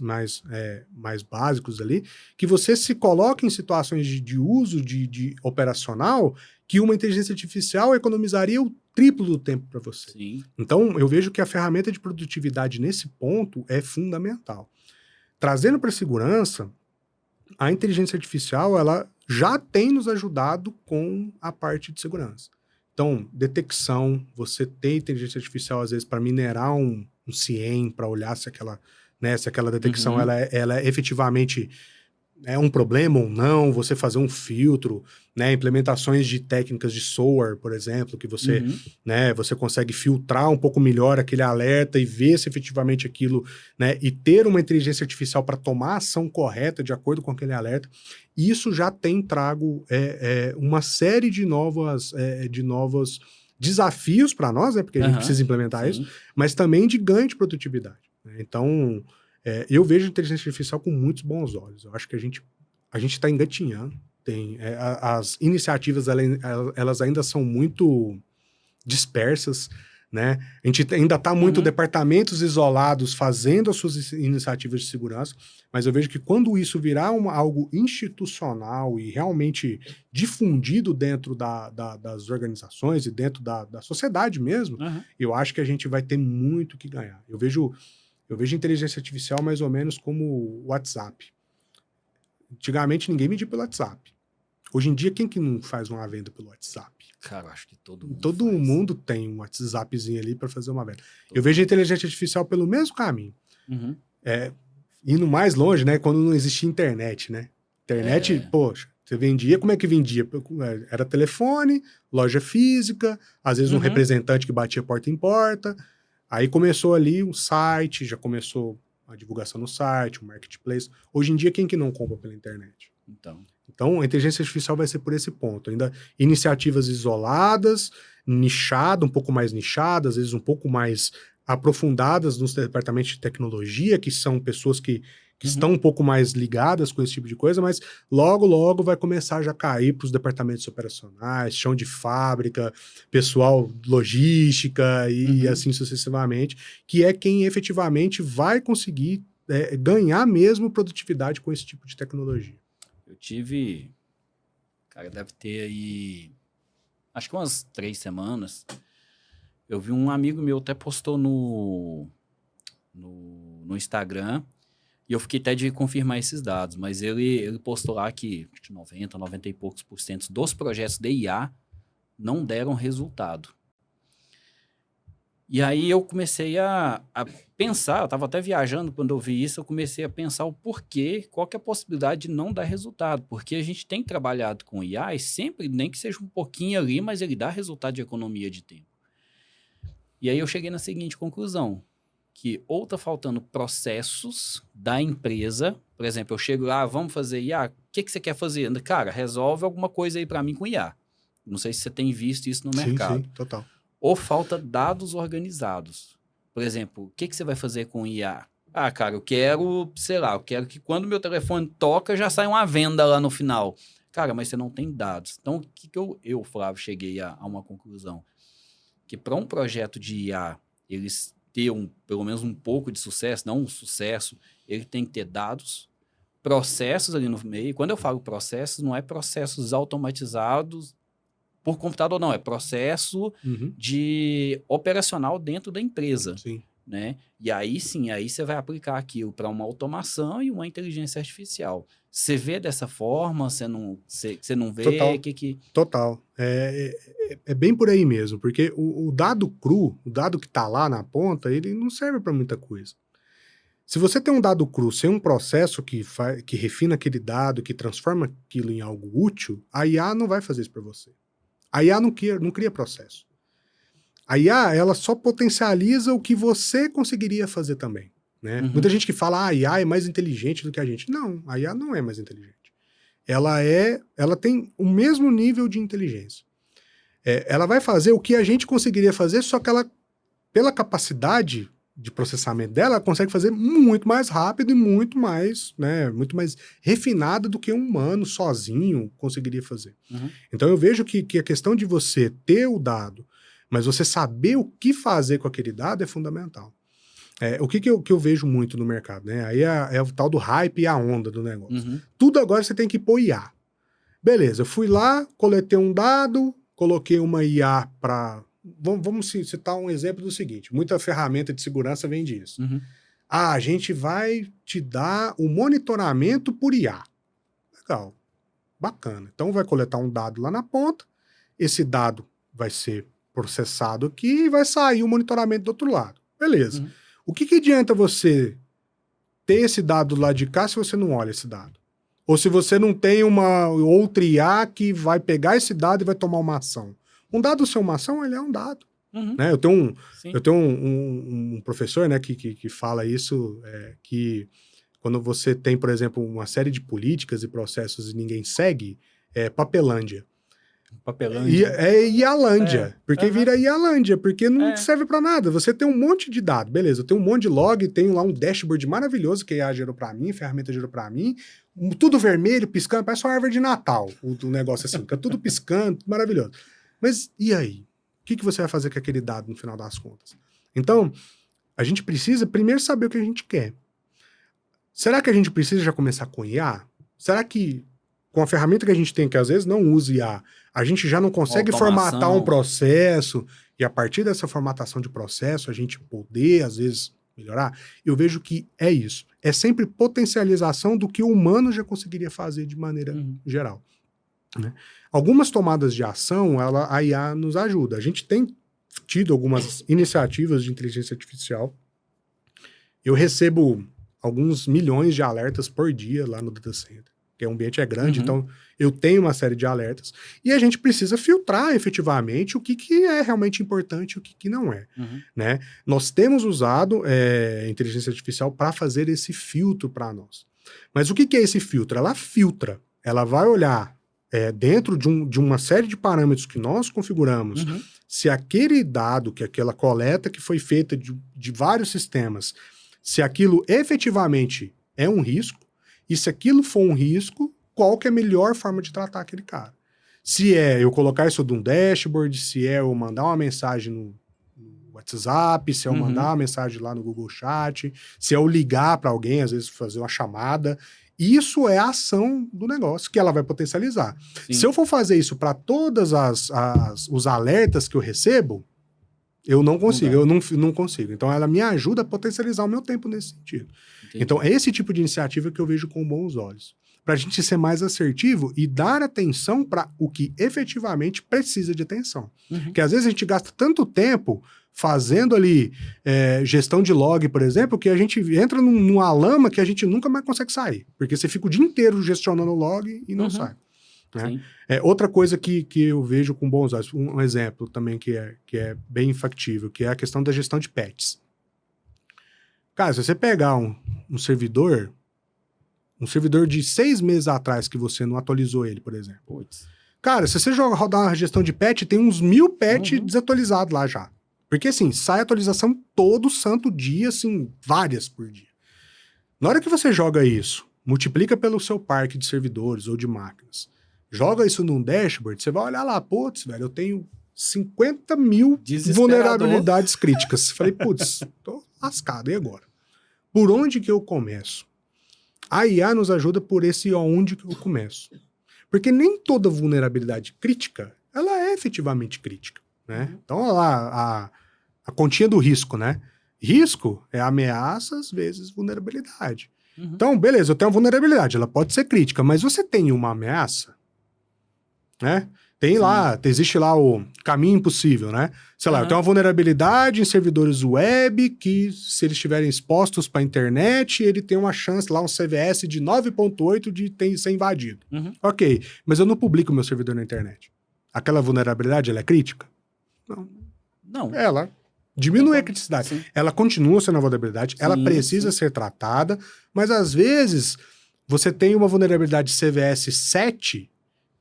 básicos ali, que você se coloca em situações de uso de operacional que uma inteligência artificial economizaria o triplo do tempo para você. Então, eu vejo que a ferramenta de produtividade nesse ponto é fundamental. Trazendo para a segurança, a inteligência artificial ela já tem nos ajudado com a parte de segurança. Então, detecção, você tem inteligência artificial, às vezes, para minerar um CIEM, para olhar se aquela detecção ela efetivamente é um problema ou não, você fazer um filtro, né? Implementações de técnicas de SOAR, por exemplo, que você, você consegue filtrar um pouco melhor aquele alerta e ver se efetivamente aquilo, né? E ter uma inteligência artificial para tomar a ação correta de acordo com aquele alerta. Isso já tem trago uma série de novos desafios para nós, né? Porque a gente precisa implementar isso, mas também de ganho de produtividade. Né? Então, Eu vejo a inteligência artificial com muitos bons olhos. Eu acho que a gente está engatinhando. As iniciativas, elas ainda são muito dispersas, né? A gente ainda está muito departamentos isolados fazendo as suas iniciativas de segurança, mas eu vejo que quando isso virar algo institucional e realmente difundido dentro das organizações e dentro da sociedade mesmo, eu acho que a gente vai ter muito que ganhar. Eu vejo a inteligência artificial mais ou menos como o WhatsApp. Antigamente ninguém media pelo WhatsApp. Hoje em dia, quem que não faz uma venda pelo WhatsApp? Cara, acho que todo mundo Todo mundo tem um WhatsAppzinho ali para fazer uma venda. Eu vejo a inteligência artificial pelo mesmo caminho. Indo mais longe, né? Quando não existia internet, né? Internet, poxa, você vendia, como é que vendia? Era telefone, loja física, às vezes um representante que batia porta em porta. Aí começou ali um site, já começou a divulgação no site, o marketplace. Hoje em dia, quem que não compra pela internet? Então, a inteligência artificial vai ser por esse ponto. Ainda iniciativas isoladas, um pouco mais nichadas, às vezes um pouco mais aprofundadas nos departamentos de tecnologia, que são pessoas que estão um pouco mais ligadas com esse tipo de coisa, mas logo, logo vai começar já a cair para os departamentos operacionais, chão de fábrica, pessoal logística e assim sucessivamente, que é quem efetivamente vai conseguir ganhar mesmo produtividade com esse tipo de tecnologia. Eu tive, cara, deve ter aí, acho que umas 3 semanas, eu vi um amigo meu até postou no Instagram, e eu fiquei até de confirmar esses dados, mas ele postou lá que 90 e poucos % dos projetos de IA não deram resultado. E aí eu comecei a pensar, eu estava até viajando quando eu vi isso, eu comecei a pensar o porquê, qual que é a possibilidade de não dar resultado, porque a gente tem trabalhado com IA e sempre, nem que seja um pouquinho ali, mas ele dá resultado de economia de tempo. E aí eu cheguei na seguinte conclusão, que ou está faltando processos da empresa, por exemplo, eu chego lá, vamos fazer IA, o que você quer fazer? Cara, resolve alguma coisa aí para mim com IA. Não sei se você tem visto isso no mercado. Sim, total. Ou falta dados organizados. Por exemplo, o que você vai fazer com IA? Ah, cara, eu quero que quando meu telefone toca, já saia uma venda lá no final. Cara, mas você não tem dados. Então, o que eu Flávio, cheguei a uma conclusão? Que para um projeto de IA, eles ter pelo menos um pouco de sucesso, não um sucesso, ele tem que ter dados, processos ali no meio. Quando eu falo processos, não é processos automatizados por computador, não. É processo de operacional dentro da empresa. Sim. Né? E aí sim, aí você vai aplicar aquilo para uma automação e uma inteligência artificial. Você vê dessa forma? Você não vê? Total. Que... Total. É bem por aí mesmo, porque o dado cru, o dado que está lá na ponta, ele não serve para muita coisa. Se você tem um dado cru sem um processo que refina aquele dado, que transforma aquilo em algo útil, a IA não vai fazer isso para você. A IA não cria processo. A IA, ela só potencializa o que você conseguiria fazer também. Né? Muita gente que fala, a IA é mais inteligente do que a gente. Não, a IA não é mais inteligente. Ela tem o mesmo nível de inteligência. Ela vai fazer o que a gente conseguiria fazer, só que ela, pela capacidade de processamento dela, ela consegue fazer muito mais rápido e muito mais refinada do que um humano sozinho conseguiria fazer. Então eu vejo que a questão de você ter o dado, mas você saber o que fazer com aquele dado é fundamental. O que eu vejo muito no mercado, né? Aí é o tal do hype e a onda do negócio. Tudo agora você tem que pôr IA. Beleza, eu fui lá, coletei um dado, coloquei uma IA para... Vamos citar um exemplo do seguinte, muita ferramenta de segurança vem disso. A gente vai te dar o monitoramento por IA. Legal, bacana. Então vai coletar um dado lá na ponta, esse dado vai ser processado aqui e vai sair o monitoramento do outro lado. Beleza. O que adianta você ter esse dado lá de cá se você não olha esse dado? Ou se você não tem uma outra IA que vai pegar esse dado e vai tomar uma ação? Um dado ser uma ação, ele é um dado. Né? Eu tenho um professor, né, que fala isso, que quando você tem, por exemplo, uma série de políticas e processos e ninguém segue, é Papelândia. Papelândia. É Ialândia. Porque Aham. vira Ialândia, porque não É. serve pra nada. Você tem um monte de dado, beleza. Eu tenho um monte de log, tenho lá um dashboard maravilhoso que a IA gerou pra mim, a ferramenta gerou pra mim, tudo vermelho, piscando, parece uma árvore de Natal, o negócio assim, fica tudo piscando, tudo maravilhoso. Mas e aí? O que você vai fazer com aquele dado no final das contas? Então, a gente precisa primeiro saber o que a gente quer. Será que a gente precisa já começar com IA? Será que com a ferramenta que a gente tem, que às vezes não usa IA, a gente já não consegue formatar um processo e a partir dessa formatação de processo a gente poder, às vezes, melhorar? Eu vejo que é isso. É sempre potencialização do que o humano já conseguiria fazer de maneira geral. Né? Algumas tomadas de ação, a IA nos ajuda. A gente tem tido algumas iniciativas de inteligência artificial. Eu recebo alguns milhões de alertas por dia lá no data center, porque o ambiente é grande, então eu tenho uma série de alertas, e a gente precisa filtrar efetivamente o que é realmente importante e o que não é. Né? Nós temos usado inteligência artificial para fazer esse filtro para nós. Mas o que é esse filtro? Ela filtra, ela vai olhar dentro de uma série de parâmetros que nós configuramos, se aquele dado, que aquela coleta que foi feita de vários sistemas, se aquilo efetivamente é um risco, e se aquilo for um risco, qual que é a melhor forma de tratar aquele cara. Se é eu colocar isso num dashboard, se é eu mandar uma mensagem no WhatsApp, se é eu mandar uma mensagem lá no Google Chat, se é eu ligar para alguém, às vezes fazer uma chamada. Isso é a ação do negócio que ela vai potencializar. Sim. Se eu for fazer isso para todas os alertas que eu recebo, eu não consigo, eu não consigo. Então, ela me ajuda a potencializar o meu tempo nesse sentido. Entendi. Então, é esse tipo de iniciativa que eu vejo com bons olhos. Para a gente ser mais assertivo e dar atenção para o que efetivamente precisa de atenção. Porque às vezes a gente gasta tanto tempo fazendo ali gestão de log, por exemplo, que a gente entra numa lama que a gente nunca mais consegue sair. Porque você fica o dia inteiro gestionando o log e não sai. Né? Outra coisa que eu vejo com bons olhos, um exemplo também que é bem factível, que é a questão da gestão de patches. Cara, se você pegar um servidor de 6 meses atrás que você não atualizou ele, por exemplo. Puts. Cara, se você rodar uma gestão de patch, tem uns 1000 patch desatualizados lá já. Porque assim, sai atualização todo santo dia, assim, várias por dia. Na hora que você joga isso, multiplica pelo seu parque de servidores ou de máquinas, joga isso num dashboard, você vai olhar lá, putz, velho, eu tenho 50 mil vulnerabilidades críticas. Falei, putz, tô lascado, e agora? Por onde que eu começo? A IA nos ajuda por esse onde que eu começo. Porque nem toda vulnerabilidade crítica, ela é efetivamente crítica, né? Então, olha lá, a continha do risco, né? Risco é ameaças vezes vulnerabilidade. Então, beleza, eu tenho uma vulnerabilidade, ela pode ser crítica, mas você tem uma ameaça? Né? Tem lá, existe lá o caminho impossível, né? Sei lá, eu tenho uma vulnerabilidade em servidores web que, se eles estiverem expostos para a internet, ele tem uma chance lá, um CVS de 9.8 de ser invadido. Ok, mas eu não publico meu servidor na internet. Aquela vulnerabilidade, ela é crítica? Não. Ela diminui a criticidade. Sim. Ela continua sendo uma vulnerabilidade, ela precisa ser tratada, mas às vezes você tem uma vulnerabilidade CVS 7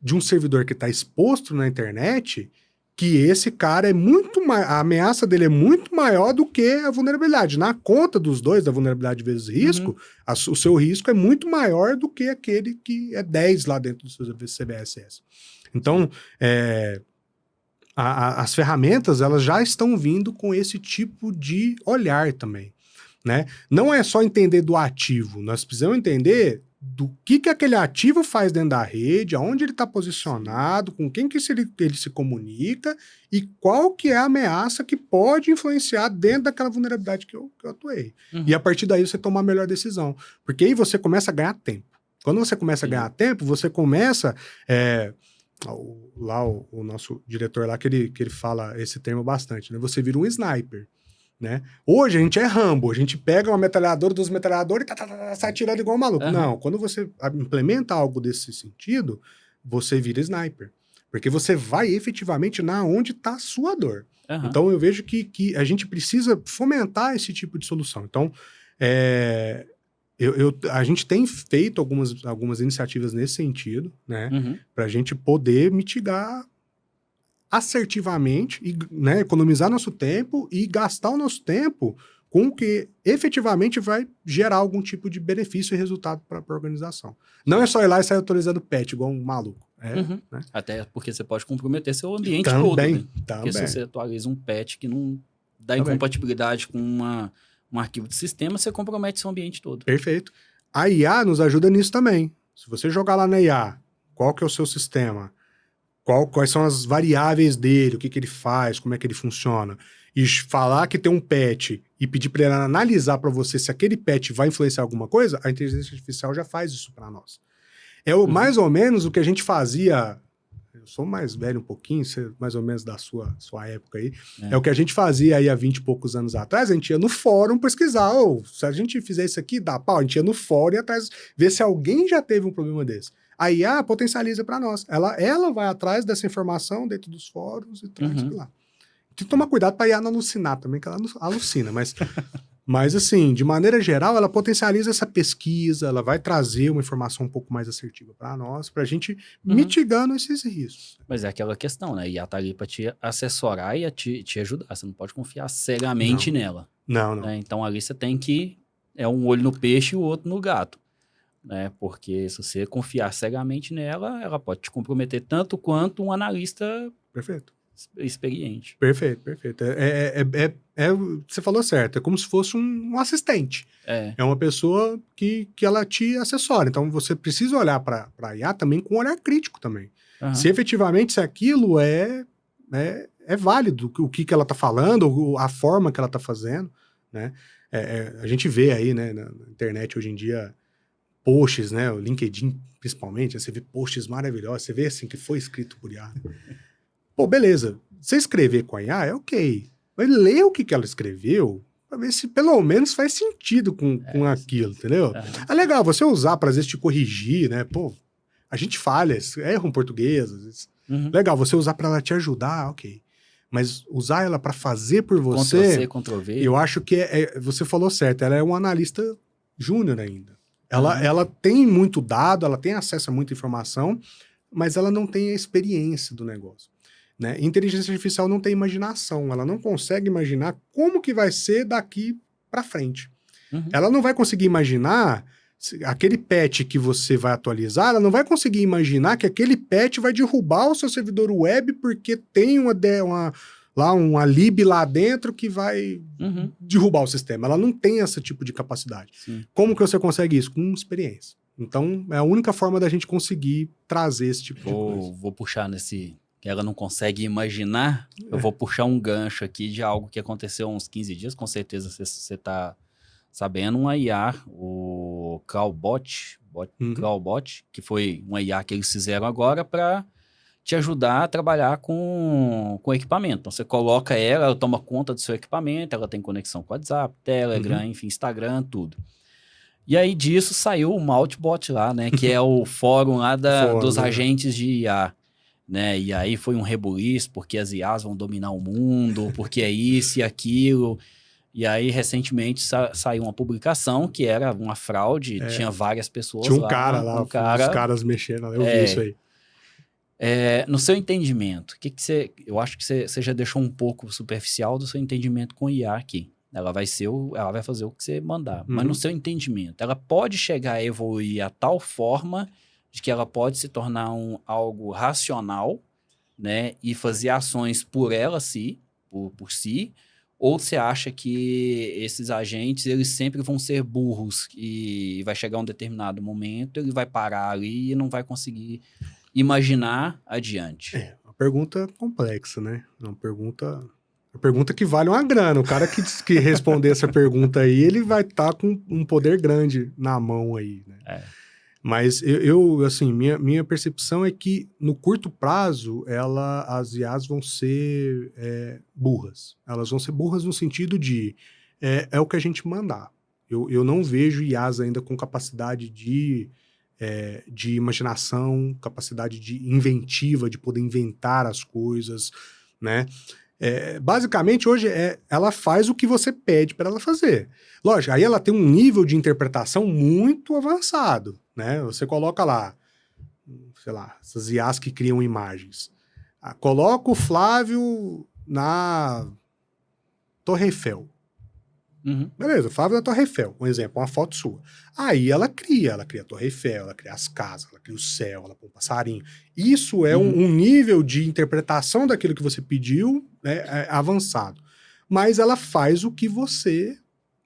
de um servidor que está exposto na internet, que esse cara é muito mais... A ameaça dele é muito maior do que a vulnerabilidade. Na conta dos dois, da vulnerabilidade vezes risco, o seu risco é muito maior do que aquele que é 10 lá dentro do seu CVSS. Então, as ferramentas, elas já estão vindo com esse tipo de olhar também, né? Não é só entender do ativo, nós precisamos entender do que aquele ativo faz dentro da rede, aonde ele está posicionado, com quem que ele se comunica e qual que é a ameaça que pode influenciar dentro daquela vulnerabilidade que eu atuei. E a partir daí você tomar a melhor decisão. Porque aí você começa a ganhar tempo. Quando você começa a ganhar tempo, você começa... o nosso diretor lá, que ele fala esse termo bastante, né? Você vira um sniper. Né? Hoje a gente é Rambo, a gente pega uma metralhadora dos metralhadores e sai tirando igual um maluco. Não, quando você implementa algo desse sentido, você vira sniper. Porque você vai efetivamente na onde está a sua dor. Então eu vejo que a gente precisa fomentar esse tipo de solução. Então, a gente tem feito algumas iniciativas nesse sentido, né? Para a gente poder mitigar assertivamente, e, né, economizar nosso tempo e gastar o nosso tempo com o que efetivamente vai gerar algum tipo de benefício e resultado para a organização. Não é só ir lá e sair atualizando patch igual um maluco. Né? Até porque você pode comprometer seu ambiente todo, né? Porque se você atualiza um patch que não dá incompatibilidade com um arquivo de sistema, você compromete seu ambiente todo. Perfeito. A IA nos ajuda nisso também. Se você jogar lá na IA, qual que é o seu sistema, quais são as variáveis dele, o que ele faz, como é que ele funciona, e falar que tem um patch e pedir para ele analisar para você se aquele patch vai influenciar alguma coisa, a inteligência artificial já faz isso para nós. É mais ou menos o que a gente fazia. Eu sou mais velho um pouquinho, mais ou menos da sua época aí. É o que a gente fazia aí há 20 e poucos anos atrás. A gente ia no fórum pesquisar. Se a gente fizer isso aqui, dá pau. A gente ia no fórum e atrás ver se alguém já teve um problema desse. A IA potencializa para nós. Ela vai atrás dessa informação dentro dos fóruns e traz isso lá. Tem que tomar cuidado para a IA não alucinar também, que ela alucina, mas assim, de maneira geral, ela potencializa essa pesquisa, ela vai trazer uma informação um pouco mais assertiva para nós, para a gente mitigando esses riscos. Mas é aquela questão, né? A IA tá ali para te assessorar e te ajudar. Você não pode confiar cegamente nela. Não. Né? Então ali você tem que... É um olho no peixe e o outro no gato. Né? Porque se você confiar cegamente nela, ela pode te comprometer tanto quanto um analista... Perfeito. Experiente. Perfeito. Você falou certo, é como se fosse um assistente. É uma pessoa que ela te assessora. Então você precisa olhar para a IA também com um olhar crítico também. Se efetivamente aquilo é válido, o que ela está falando, a forma que ela está fazendo. Né? A gente vê aí, né, na internet hoje em dia posts, né, o LinkedIn principalmente, você vê posts maravilhosos, você vê assim que foi escrito por IA. Pô, beleza. Você escrever com a IA é ok. Mas ler o que ela escreveu pra ver se pelo menos faz sentido com aquilo, entendeu? É legal você usar pra às vezes te corrigir, né? Pô, a gente falha, erra um português, às vezes. Legal, você usar pra ela te ajudar, ok. Mas usar ela pra fazer por você... Ctrl+C, Ctrl+V. Eu acho que você falou certo, ela é um analista júnior ainda. Ela tem muito dado, ela tem acesso a muita informação, mas ela não tem a experiência do negócio. Né? Inteligência artificial não tem imaginação, ela não consegue imaginar como que vai ser daqui para frente. Ela não vai conseguir imaginar aquele patch que você vai atualizar, ela não vai conseguir imaginar que aquele patch vai derrubar o seu servidor web porque tem uma lib lá dentro que vai derrubar o sistema. Ela não tem esse tipo de capacidade. Sim. Como que você consegue isso? Com experiência. Então, é a única forma da gente conseguir trazer esse tipo de coisa. Vou puxar nesse... que ela não consegue imaginar, eu vou puxar um gancho aqui de algo que aconteceu há uns 15 dias, com certeza você está sabendo, uma IA, o Crawlbot, que foi uma IA que eles fizeram agora para te ajudar a trabalhar com equipamento. Então, você coloca ela toma conta do seu equipamento, ela tem conexão com WhatsApp, Telegram, enfim, Instagram, tudo. E aí disso saiu o Maltbot lá, né, que é o fórum lá dos agentes de IA. Né? E aí foi um rebuliço, porque as IAs vão dominar o mundo, porque é isso e aquilo. E aí, recentemente, saiu uma publicação que era uma fraude, tinha várias pessoas lá. Tinha os caras mexendo, eu vi isso aí. No seu entendimento, eu acho que você já deixou um pouco superficial do seu entendimento com IA aqui. Ela vai fazer o que você mandar. Mas no seu entendimento, ela pode chegar a evoluir a tal forma de que ela pode se tornar algo racional, né, e fazer ações por si, ou você acha que esses agentes, eles sempre vão ser burros e vai chegar um determinado momento, ele vai parar ali e não vai conseguir imaginar adiante? É uma pergunta complexa, né? Uma pergunta que vale uma grana. O cara que responder essa pergunta aí, ele vai estar com um poder grande na mão aí, né? Mas assim, minha percepção é que no curto prazo, as IAs vão ser burras. Elas vão ser burras no sentido de é o que a gente mandar. Eu não vejo IAs ainda com capacidade de imaginação, capacidade de inventiva, de poder inventar as coisas, né? Basicamente, hoje, ela faz o que você pede para ela fazer. Lógico, aí ela tem um nível de interpretação muito avançado, né? Você coloca lá, sei lá, essas IAs que criam imagens. coloca o Flávio na Torre Eiffel. Beleza, o Flávio na Torre Eiffel, um exemplo, uma foto sua. Aí ela cria a Torre Eiffel, ela cria as casas, ela cria o céu, ela põe um passarinho. Isso é um nível de interpretação daquilo que você pediu, né, avançado. Mas ela faz o que você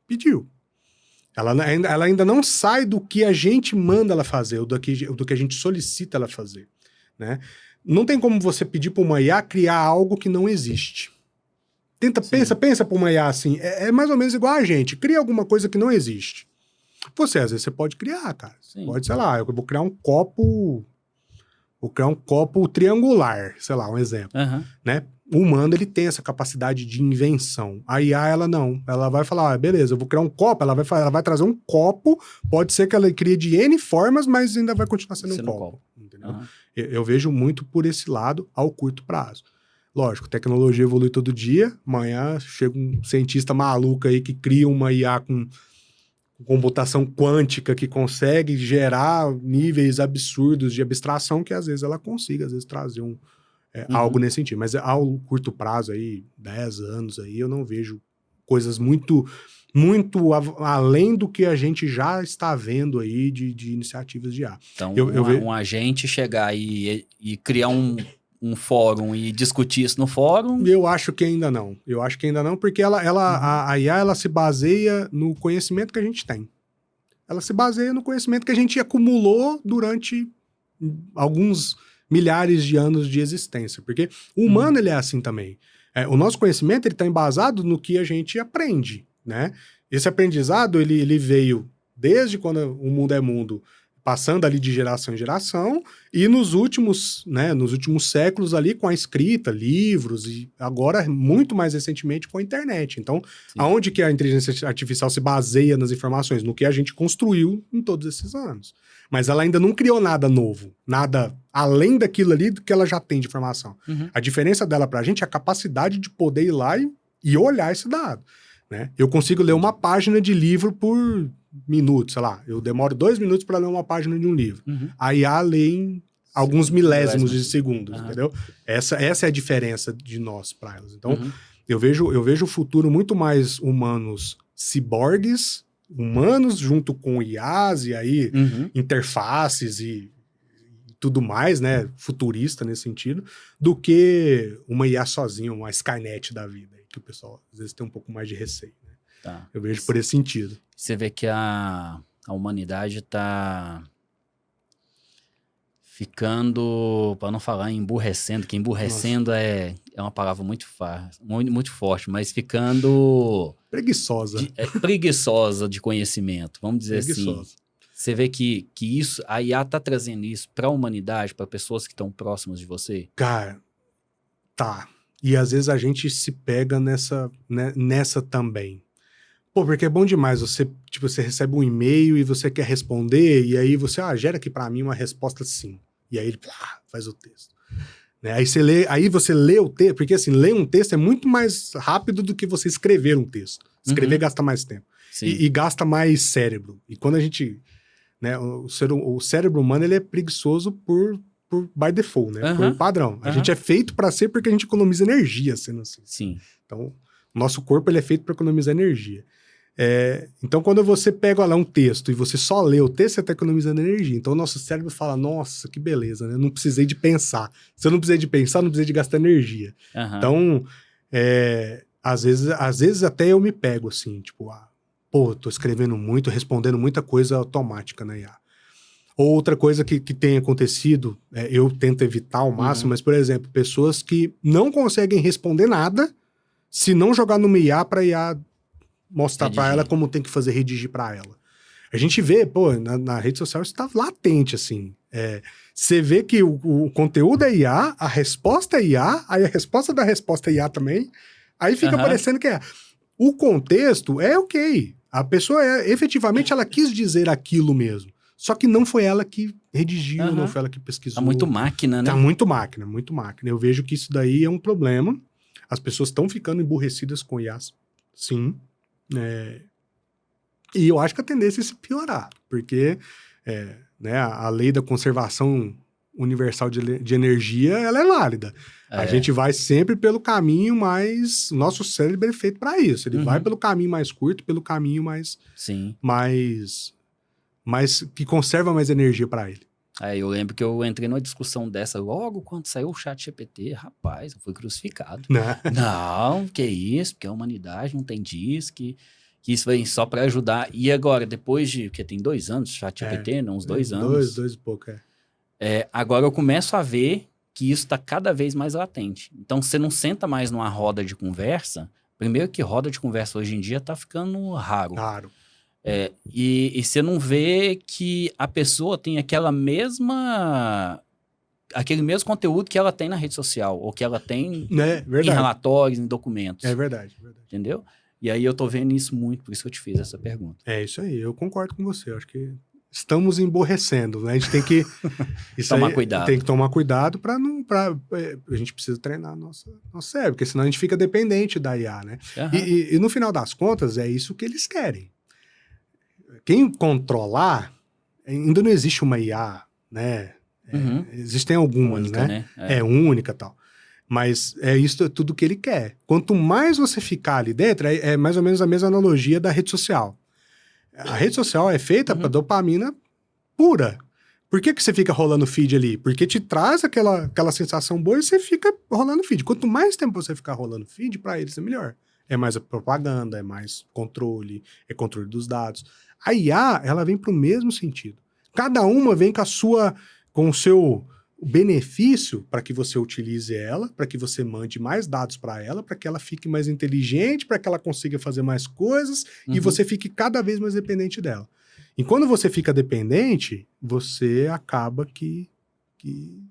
pediu. Ela ainda não sai do que a gente manda ela fazer, do que a gente solicita ela fazer, né? Não tem como você pedir para uma IA criar algo que não existe. Pensa para uma IA assim, é mais ou menos igual a gente, cria alguma coisa que não existe. Às vezes você pode criar, cara. Sim. Pode, sei lá, eu vou criar um copo triangular, sei lá, um exemplo, né? O humano, ele tem essa capacidade de invenção. A IA, ela não. Ela vai falar, beleza, eu vou criar um copo, ela vai trazer um copo, pode ser que ela crie de N formas, mas ainda vai continuar sendo um copo. Entendeu? Eu vejo muito por esse lado ao curto prazo. Lógico, tecnologia evolui todo dia, amanhã chega um cientista maluco aí que cria uma IA com computação quântica que consegue gerar níveis absurdos de abstração que às vezes ela consiga, às vezes trazer algo nesse sentido. Mas ao curto prazo aí, 10 anos aí, eu não vejo coisas muito além do que a gente já está vendo aí de iniciativas de IA. Então, um agente chegar e criar um fórum e discutir isso no fórum? Eu acho que ainda não. Porque a IA, ela se baseia no conhecimento que a gente tem. Ela se baseia no conhecimento que a gente acumulou durante alguns milhares de anos de existência. Porque o humano, ele é assim também. O nosso conhecimento, ele está embasado no que a gente aprende, né? Esse aprendizado, ele veio desde quando o mundo é mundo, passando ali de geração em geração, e nos últimos séculos ali com a escrita, livros, e agora, muito mais recentemente, com a internet. Então, aonde que a inteligência artificial se baseia nas informações? No que a gente construiu em todos esses anos. Mas ela ainda não criou nada novo, nada além daquilo ali que ela já tem de informação. A diferença dela pra gente é a capacidade de poder ir lá e olhar esse dado, né? Eu consigo ler uma página de livro por minutos, sei lá, eu demoro 2 minutos para ler uma página de um livro. A IA lê em alguns milésimos de segundos, entendeu? Essa é a diferença de nós para elas. Então, eu vejo o futuro muito mais humanos ciborgues, humanos junto com IAs e aí interfaces e tudo mais, né, futurista nesse sentido, do que uma IA sozinha, uma Skynet da vida, que o pessoal às vezes tem um pouco mais de receio. Tá. Eu vejo por esse sentido. Você vê que a humanidade está ficando, para não falar emburrecendo, que emburrecendo é uma palavra muito forte, mas ficando... Preguiçosa de conhecimento, vamos dizer assim. Você vê que isso, a IA está trazendo isso para a humanidade, para pessoas que estão próximas de você? Cara, tá. E às vezes a gente se pega nessa também. Pô, porque é bom demais, você recebe um e-mail e você quer responder, e aí você, gera aqui pra mim uma resposta sim. E aí ele faz o texto. Né? Aí você lê o texto, porque assim, ler um texto é muito mais rápido do que você escrever um texto. Escrever gasta mais tempo. E gasta mais cérebro. E quando a gente, né, o cérebro humano, ele é preguiçoso por by default, né? Por padrão. A gente é feito pra ser porque a gente economiza energia, sendo assim. Sim. Então, o nosso corpo, ele é feito para economizar energia. Então, quando você pega lá um texto e você só lê o texto, você está economizando energia. Então, o nosso cérebro fala, nossa, que beleza, né? Não precisei de pensar. Se eu não precisei de pensar, não precisei de gastar energia. Então, às vezes até eu me pego assim, tipo, tô escrevendo muito, respondendo muita coisa automática na IA. Outra coisa que tem acontecido, eu tento evitar ao máximo, mas, por exemplo, pessoas que não conseguem responder nada se não jogar numa IA para IA mostrar para ela como tem que fazer redigir para ela. A gente vê, na rede social isso tá latente, assim. Você vê que o conteúdo é IA, a resposta é IA, aí a resposta da resposta é IA também, aí fica parecendo que o contexto é ok. A pessoa efetivamente, ela quis dizer aquilo mesmo. Só que não foi ela que redigiu, não foi ela que pesquisou. Tá muito máquina, né? Tá muito máquina. Eu vejo que isso daí é um problema. As pessoas estão ficando emburrecidas com IAs, sim. E eu acho que a tendência é se piorar, porque né, a lei da conservação universal de energia, ela é válida. A gente vai sempre pelo caminho mais... O nosso cérebro é feito para isso. Ele vai pelo caminho mais curto, pelo caminho mais... Sim. mais que conserva mais energia para ele. Eu lembro que eu entrei numa discussão dessa logo quando saiu o ChatGPT. Rapaz, eu fui crucificado. Não, que isso, porque a humanidade não tem disso, que isso vem só para ajudar. E agora, depois de... Porque tem 2 anos, ChatGPT, né? Uns 2 anos. 2 e pouco, agora eu começo a ver que isso está cada vez mais latente. Então, você não senta mais numa roda de conversa. Primeiro que roda de conversa hoje em dia está ficando raro. E você não vê que a pessoa tem aquele mesmo conteúdo que ela tem na rede social, ou que ela tem em relatórios, em documentos. É verdade. Entendeu? E aí eu tô vendo isso muito, por isso que eu te fiz essa pergunta. É isso aí, eu concordo com você. Eu acho que estamos emborrecendo, né? A gente tem que tomar cuidado. Tem que tomar cuidado a gente precisa treinar nosso cérebro, porque senão a gente fica dependente da IA, né? E no final das contas, é isso que eles querem. Quem controlar, ainda não existe uma IA, né? Existem algumas, única, né? Única e tal. Mas isso é tudo que ele quer. Quanto mais você ficar ali dentro, é mais ou menos a mesma analogia da rede social. A rede social é feita para dopamina pura. Por que você fica rolando feed ali? Porque te traz aquela sensação boa e você fica rolando feed. Quanto mais tempo você ficar rolando feed, para eles é melhor. É mais propaganda, é mais controle, é controle dos dados. A IA, ela vem para o mesmo sentido. Cada uma vem com o seu benefício para que você utilize ela, para que você mande mais dados para ela, para que ela fique mais inteligente, para que ela consiga fazer mais coisas e você fique cada vez mais dependente dela. E quando você fica dependente, você acaba que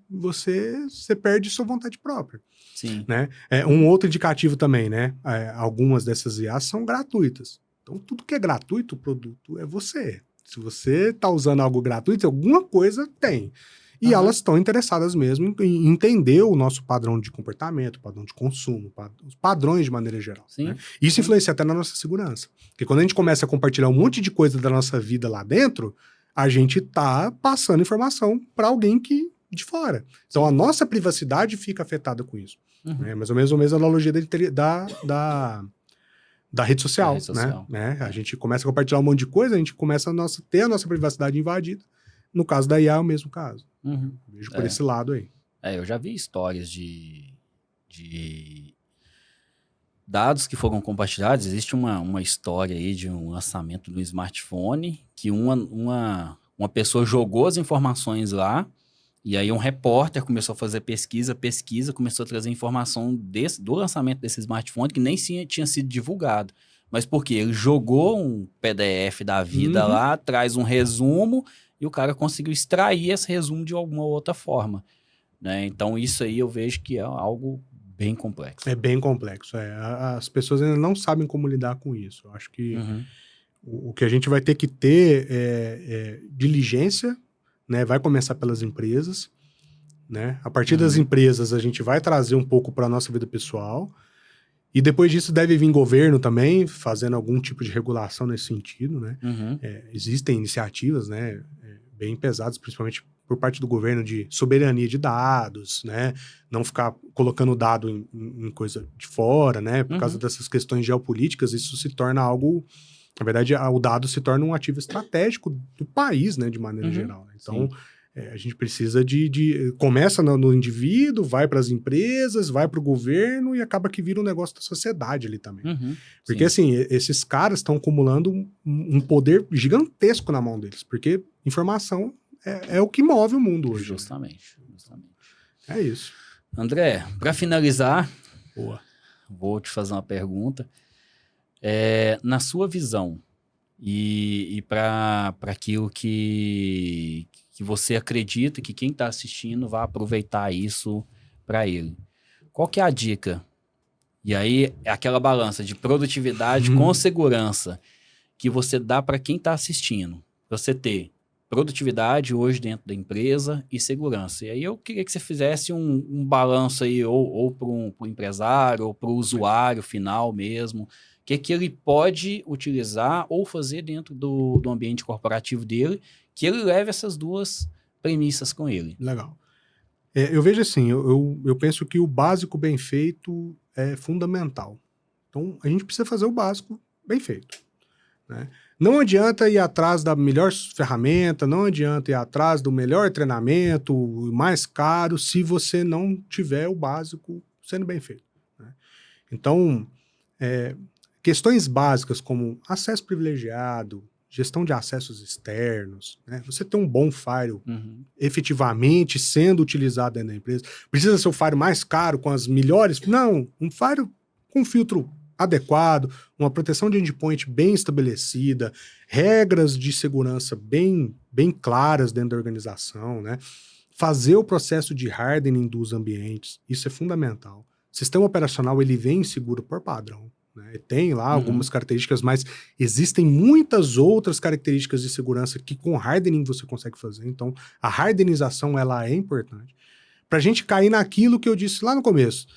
você perde sua vontade própria. Sim. Né? Um outro indicativo também, né? Algumas dessas IAs são gratuitas. Então, tudo que é gratuito, o produto é você. Se você está usando algo gratuito, alguma coisa tem. E elas estão interessadas mesmo em entender o nosso padrão de comportamento, padrão de consumo, os padrões de maneira geral. Né? Isso influencia até na nossa segurança. Porque quando a gente começa a compartilhar um monte de coisa da nossa vida lá dentro, a gente está passando informação para alguém de fora. Então, a nossa privacidade fica afetada com isso. É mais ou menos a mesma analogia da rede social. Né? A gente começa a compartilhar um monte de coisa, a gente começa a ter a nossa privacidade invadida. No caso da IA é o mesmo caso. Vejo por esse lado aí. Eu já vi histórias de dados que foram compartilhados. Existe uma história aí de um lançamento do smartphone que uma pessoa jogou as informações lá e aí um repórter começou a fazer pesquisa, começou a trazer informação do lançamento desse smartphone que nem tinha sido divulgado. Mas por quê? Ele jogou um PDF da vida lá, traz um resumo e o cara conseguiu extrair esse resumo de alguma outra forma. Né? Então, isso aí eu vejo que é algo bem complexo. É bem complexo. As pessoas ainda não sabem como lidar com isso. Eu acho que o que a gente vai ter que ter é diligência, né? Vai começar pelas empresas. Né? A partir das empresas, a gente vai trazer um pouco para a nossa vida pessoal. E depois disso deve vir governo também, fazendo algum tipo de regulação nesse sentido. Né? Existem iniciativas, né, bem pesadas, principalmente por parte do governo, de soberania de dados, né? Não ficar colocando dado em coisa de fora, né? Por causa dessas questões geopolíticas, isso se torna algo... Na verdade, o dado se torna um ativo estratégico do país, né? De maneira geral. Né? Então, a gente precisa começa no indivíduo, vai para as empresas, vai para o governo e acaba que vira um negócio da sociedade ali também. Porque, assim, esses caras estão acumulando um poder gigantesco na mão deles. Porque informação é o que move o mundo hoje. Justamente. É isso. André, para finalizar, vou te fazer uma pergunta. Na sua visão e para aquilo que você acredita que quem está assistindo vai aproveitar isso para ele, qual que é a dica? E aí é aquela balança de produtividade com segurança que você dá para quem está assistindo, para você ter produtividade hoje dentro da empresa e segurança. E aí eu queria que você fizesse um balanço aí, ou para o empresário, ou para o usuário final mesmo, que ele pode utilizar ou fazer dentro do ambiente corporativo dele, que ele leve essas duas premissas com ele. Legal. Eu vejo assim, eu penso que o básico bem feito é fundamental. Então, a gente precisa fazer o básico bem feito, né? Não adianta ir atrás da melhor ferramenta, não adianta ir atrás do melhor treinamento, mais caro, se você não tiver o básico sendo bem feito, né? Então, questões básicas como acesso privilegiado, gestão de acessos externos, né? Você ter um bom firewall efetivamente sendo utilizado dentro da empresa. Precisa ser o firewall mais caro, com as melhores? Não, um firewall com filtro adequado, uma proteção de endpoint bem estabelecida, regras de segurança bem claras dentro da organização, né? Fazer o processo de hardening dos ambientes, isso é fundamental. O sistema operacional, ele vem seguro por padrão, né? Tem lá algumas características, mas existem muitas outras características de segurança que com hardening você consegue fazer. Então, a hardenização, ela é importante. Para a gente cair naquilo que eu disse lá no começo,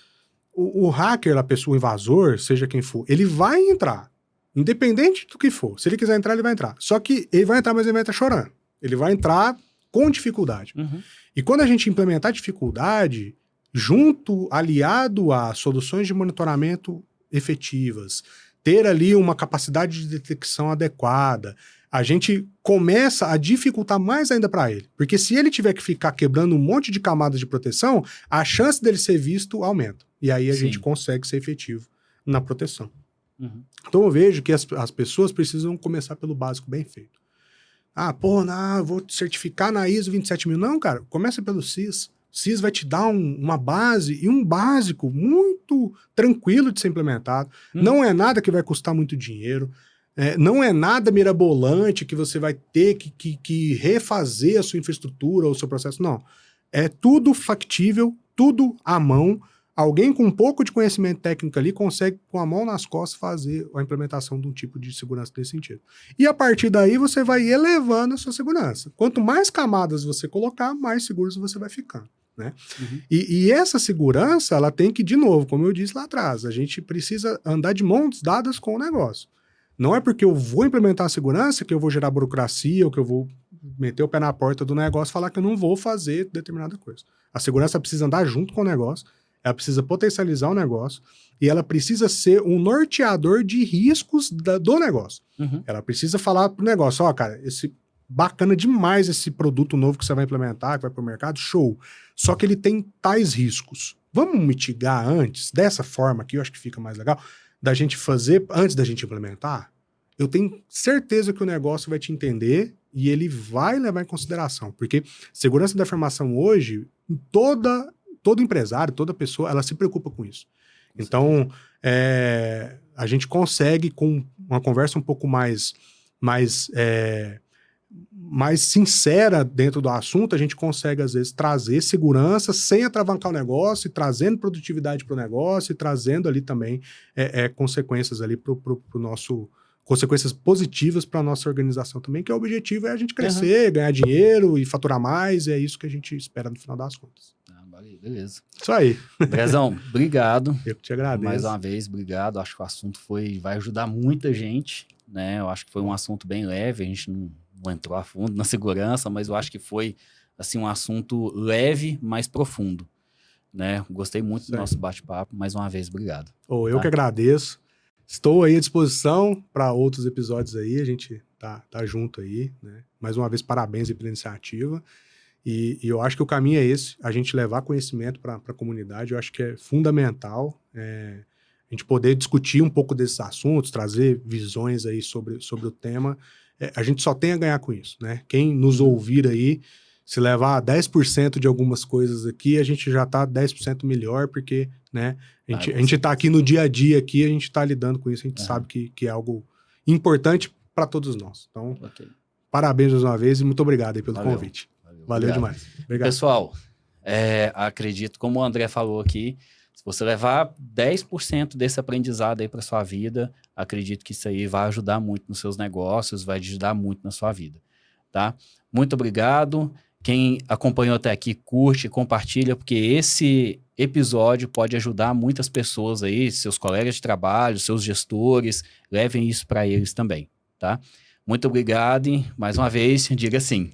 o hacker, a pessoa, o invasor, seja quem for, ele vai entrar, independente do que for. Se ele quiser entrar, ele vai entrar. Só que ele vai entrar, mas ele vai entrar chorando. Ele vai entrar com dificuldade. E quando a gente implementar dificuldade, aliado a soluções de monitoramento efetivas, ter ali uma capacidade de detecção adequada, a gente começa a dificultar mais ainda para ele. Porque se ele tiver que ficar quebrando um monte de camadas de proteção, a chance dele ser visto aumenta. E aí a gente consegue ser efetivo na proteção. Então eu vejo que as pessoas precisam começar pelo básico bem feito. Eu vou certificar na ISO 27000. Não, cara, começa pelo CIS. O CIS vai te dar uma base e um básico muito tranquilo de ser implementado. Não é nada que vai custar muito dinheiro. Não é nada mirabolante que você vai ter que refazer a sua infraestrutura ou o seu processo. Não. É tudo factível, tudo à mão. Alguém com um pouco de conhecimento técnico ali consegue, com a mão nas costas, fazer a implementação de um tipo de segurança nesse sentido. E a partir daí você vai elevando a sua segurança. Quanto mais camadas você colocar, mais seguros você vai ficando, né? E essa segurança, ela tem que, de novo, como eu disse lá atrás, a gente precisa andar de mãos dadas com o negócio. Não é porque eu vou implementar a segurança que eu vou gerar burocracia ou que eu vou meter o pé na porta do negócio e falar que eu não vou fazer determinada coisa. A segurança precisa andar junto com o negócio, ela precisa potencializar o negócio e ela precisa ser um norteador de riscos do negócio. Ela precisa falar pro negócio, cara, bacana demais esse produto novo que você vai implementar, que vai pro mercado, show. Só que ele tem tais riscos. Vamos mitigar antes, dessa forma aqui, eu acho que fica mais legal, da gente fazer antes da gente implementar. Eu tenho certeza que o negócio vai te entender e ele vai levar em consideração, porque segurança da informação hoje, todo empresário, toda pessoa, ela se preocupa com isso. Então, a gente consegue, com uma conversa um pouco mais sincera dentro do assunto, a gente consegue, às vezes, trazer segurança sem atravancar o negócio, e trazendo produtividade para o negócio, e trazendo ali também consequências ali para o nosso... consequências positivas para a nossa organização também, que o objetivo é a gente crescer, ganhar dinheiro e faturar mais, e é isso que a gente espera no final das contas. Beleza. Isso aí. Andrezão, obrigado. Eu que te agradeço. Mais uma vez, obrigado. Acho que o assunto vai ajudar muita gente, né? Eu acho que foi um assunto bem leve, a gente não entrou a fundo na segurança, mas eu acho que foi, assim, um assunto leve, mas profundo, né? Gostei muito do nosso bate-papo. Mais uma vez, obrigado. Eu que agradeço. Estou aí à disposição para outros episódios aí, a gente tá junto aí, né? Mais uma vez, parabéns aí pela iniciativa. E eu acho que o caminho é esse, a gente levar conhecimento para a comunidade. Eu acho que é fundamental a gente poder discutir um pouco desses assuntos, trazer visões aí sobre o tema. A gente só tem a ganhar com isso, né? Quem nos ouvir aí, se levar 10% de algumas coisas aqui, a gente já está 10% melhor, porque, né, a gente está aqui no dia a dia, aqui, a gente está lidando com isso, a gente sabe que é algo importante para todos nós. Então, parabéns mais uma vez e muito obrigado aí pelo convite. Valeu demais. Obrigado. Pessoal, acredito, como o André falou aqui, se você levar 10% desse aprendizado aí para sua vida, acredito que isso aí vai ajudar muito nos seus negócios, vai ajudar muito na sua vida, tá? Muito obrigado. Quem acompanhou até aqui, curte, compartilha, porque esse episódio pode ajudar muitas pessoas aí, seus colegas de trabalho, seus gestores, levem isso para eles também, tá? Muito obrigado e, mais uma vez, diga sim.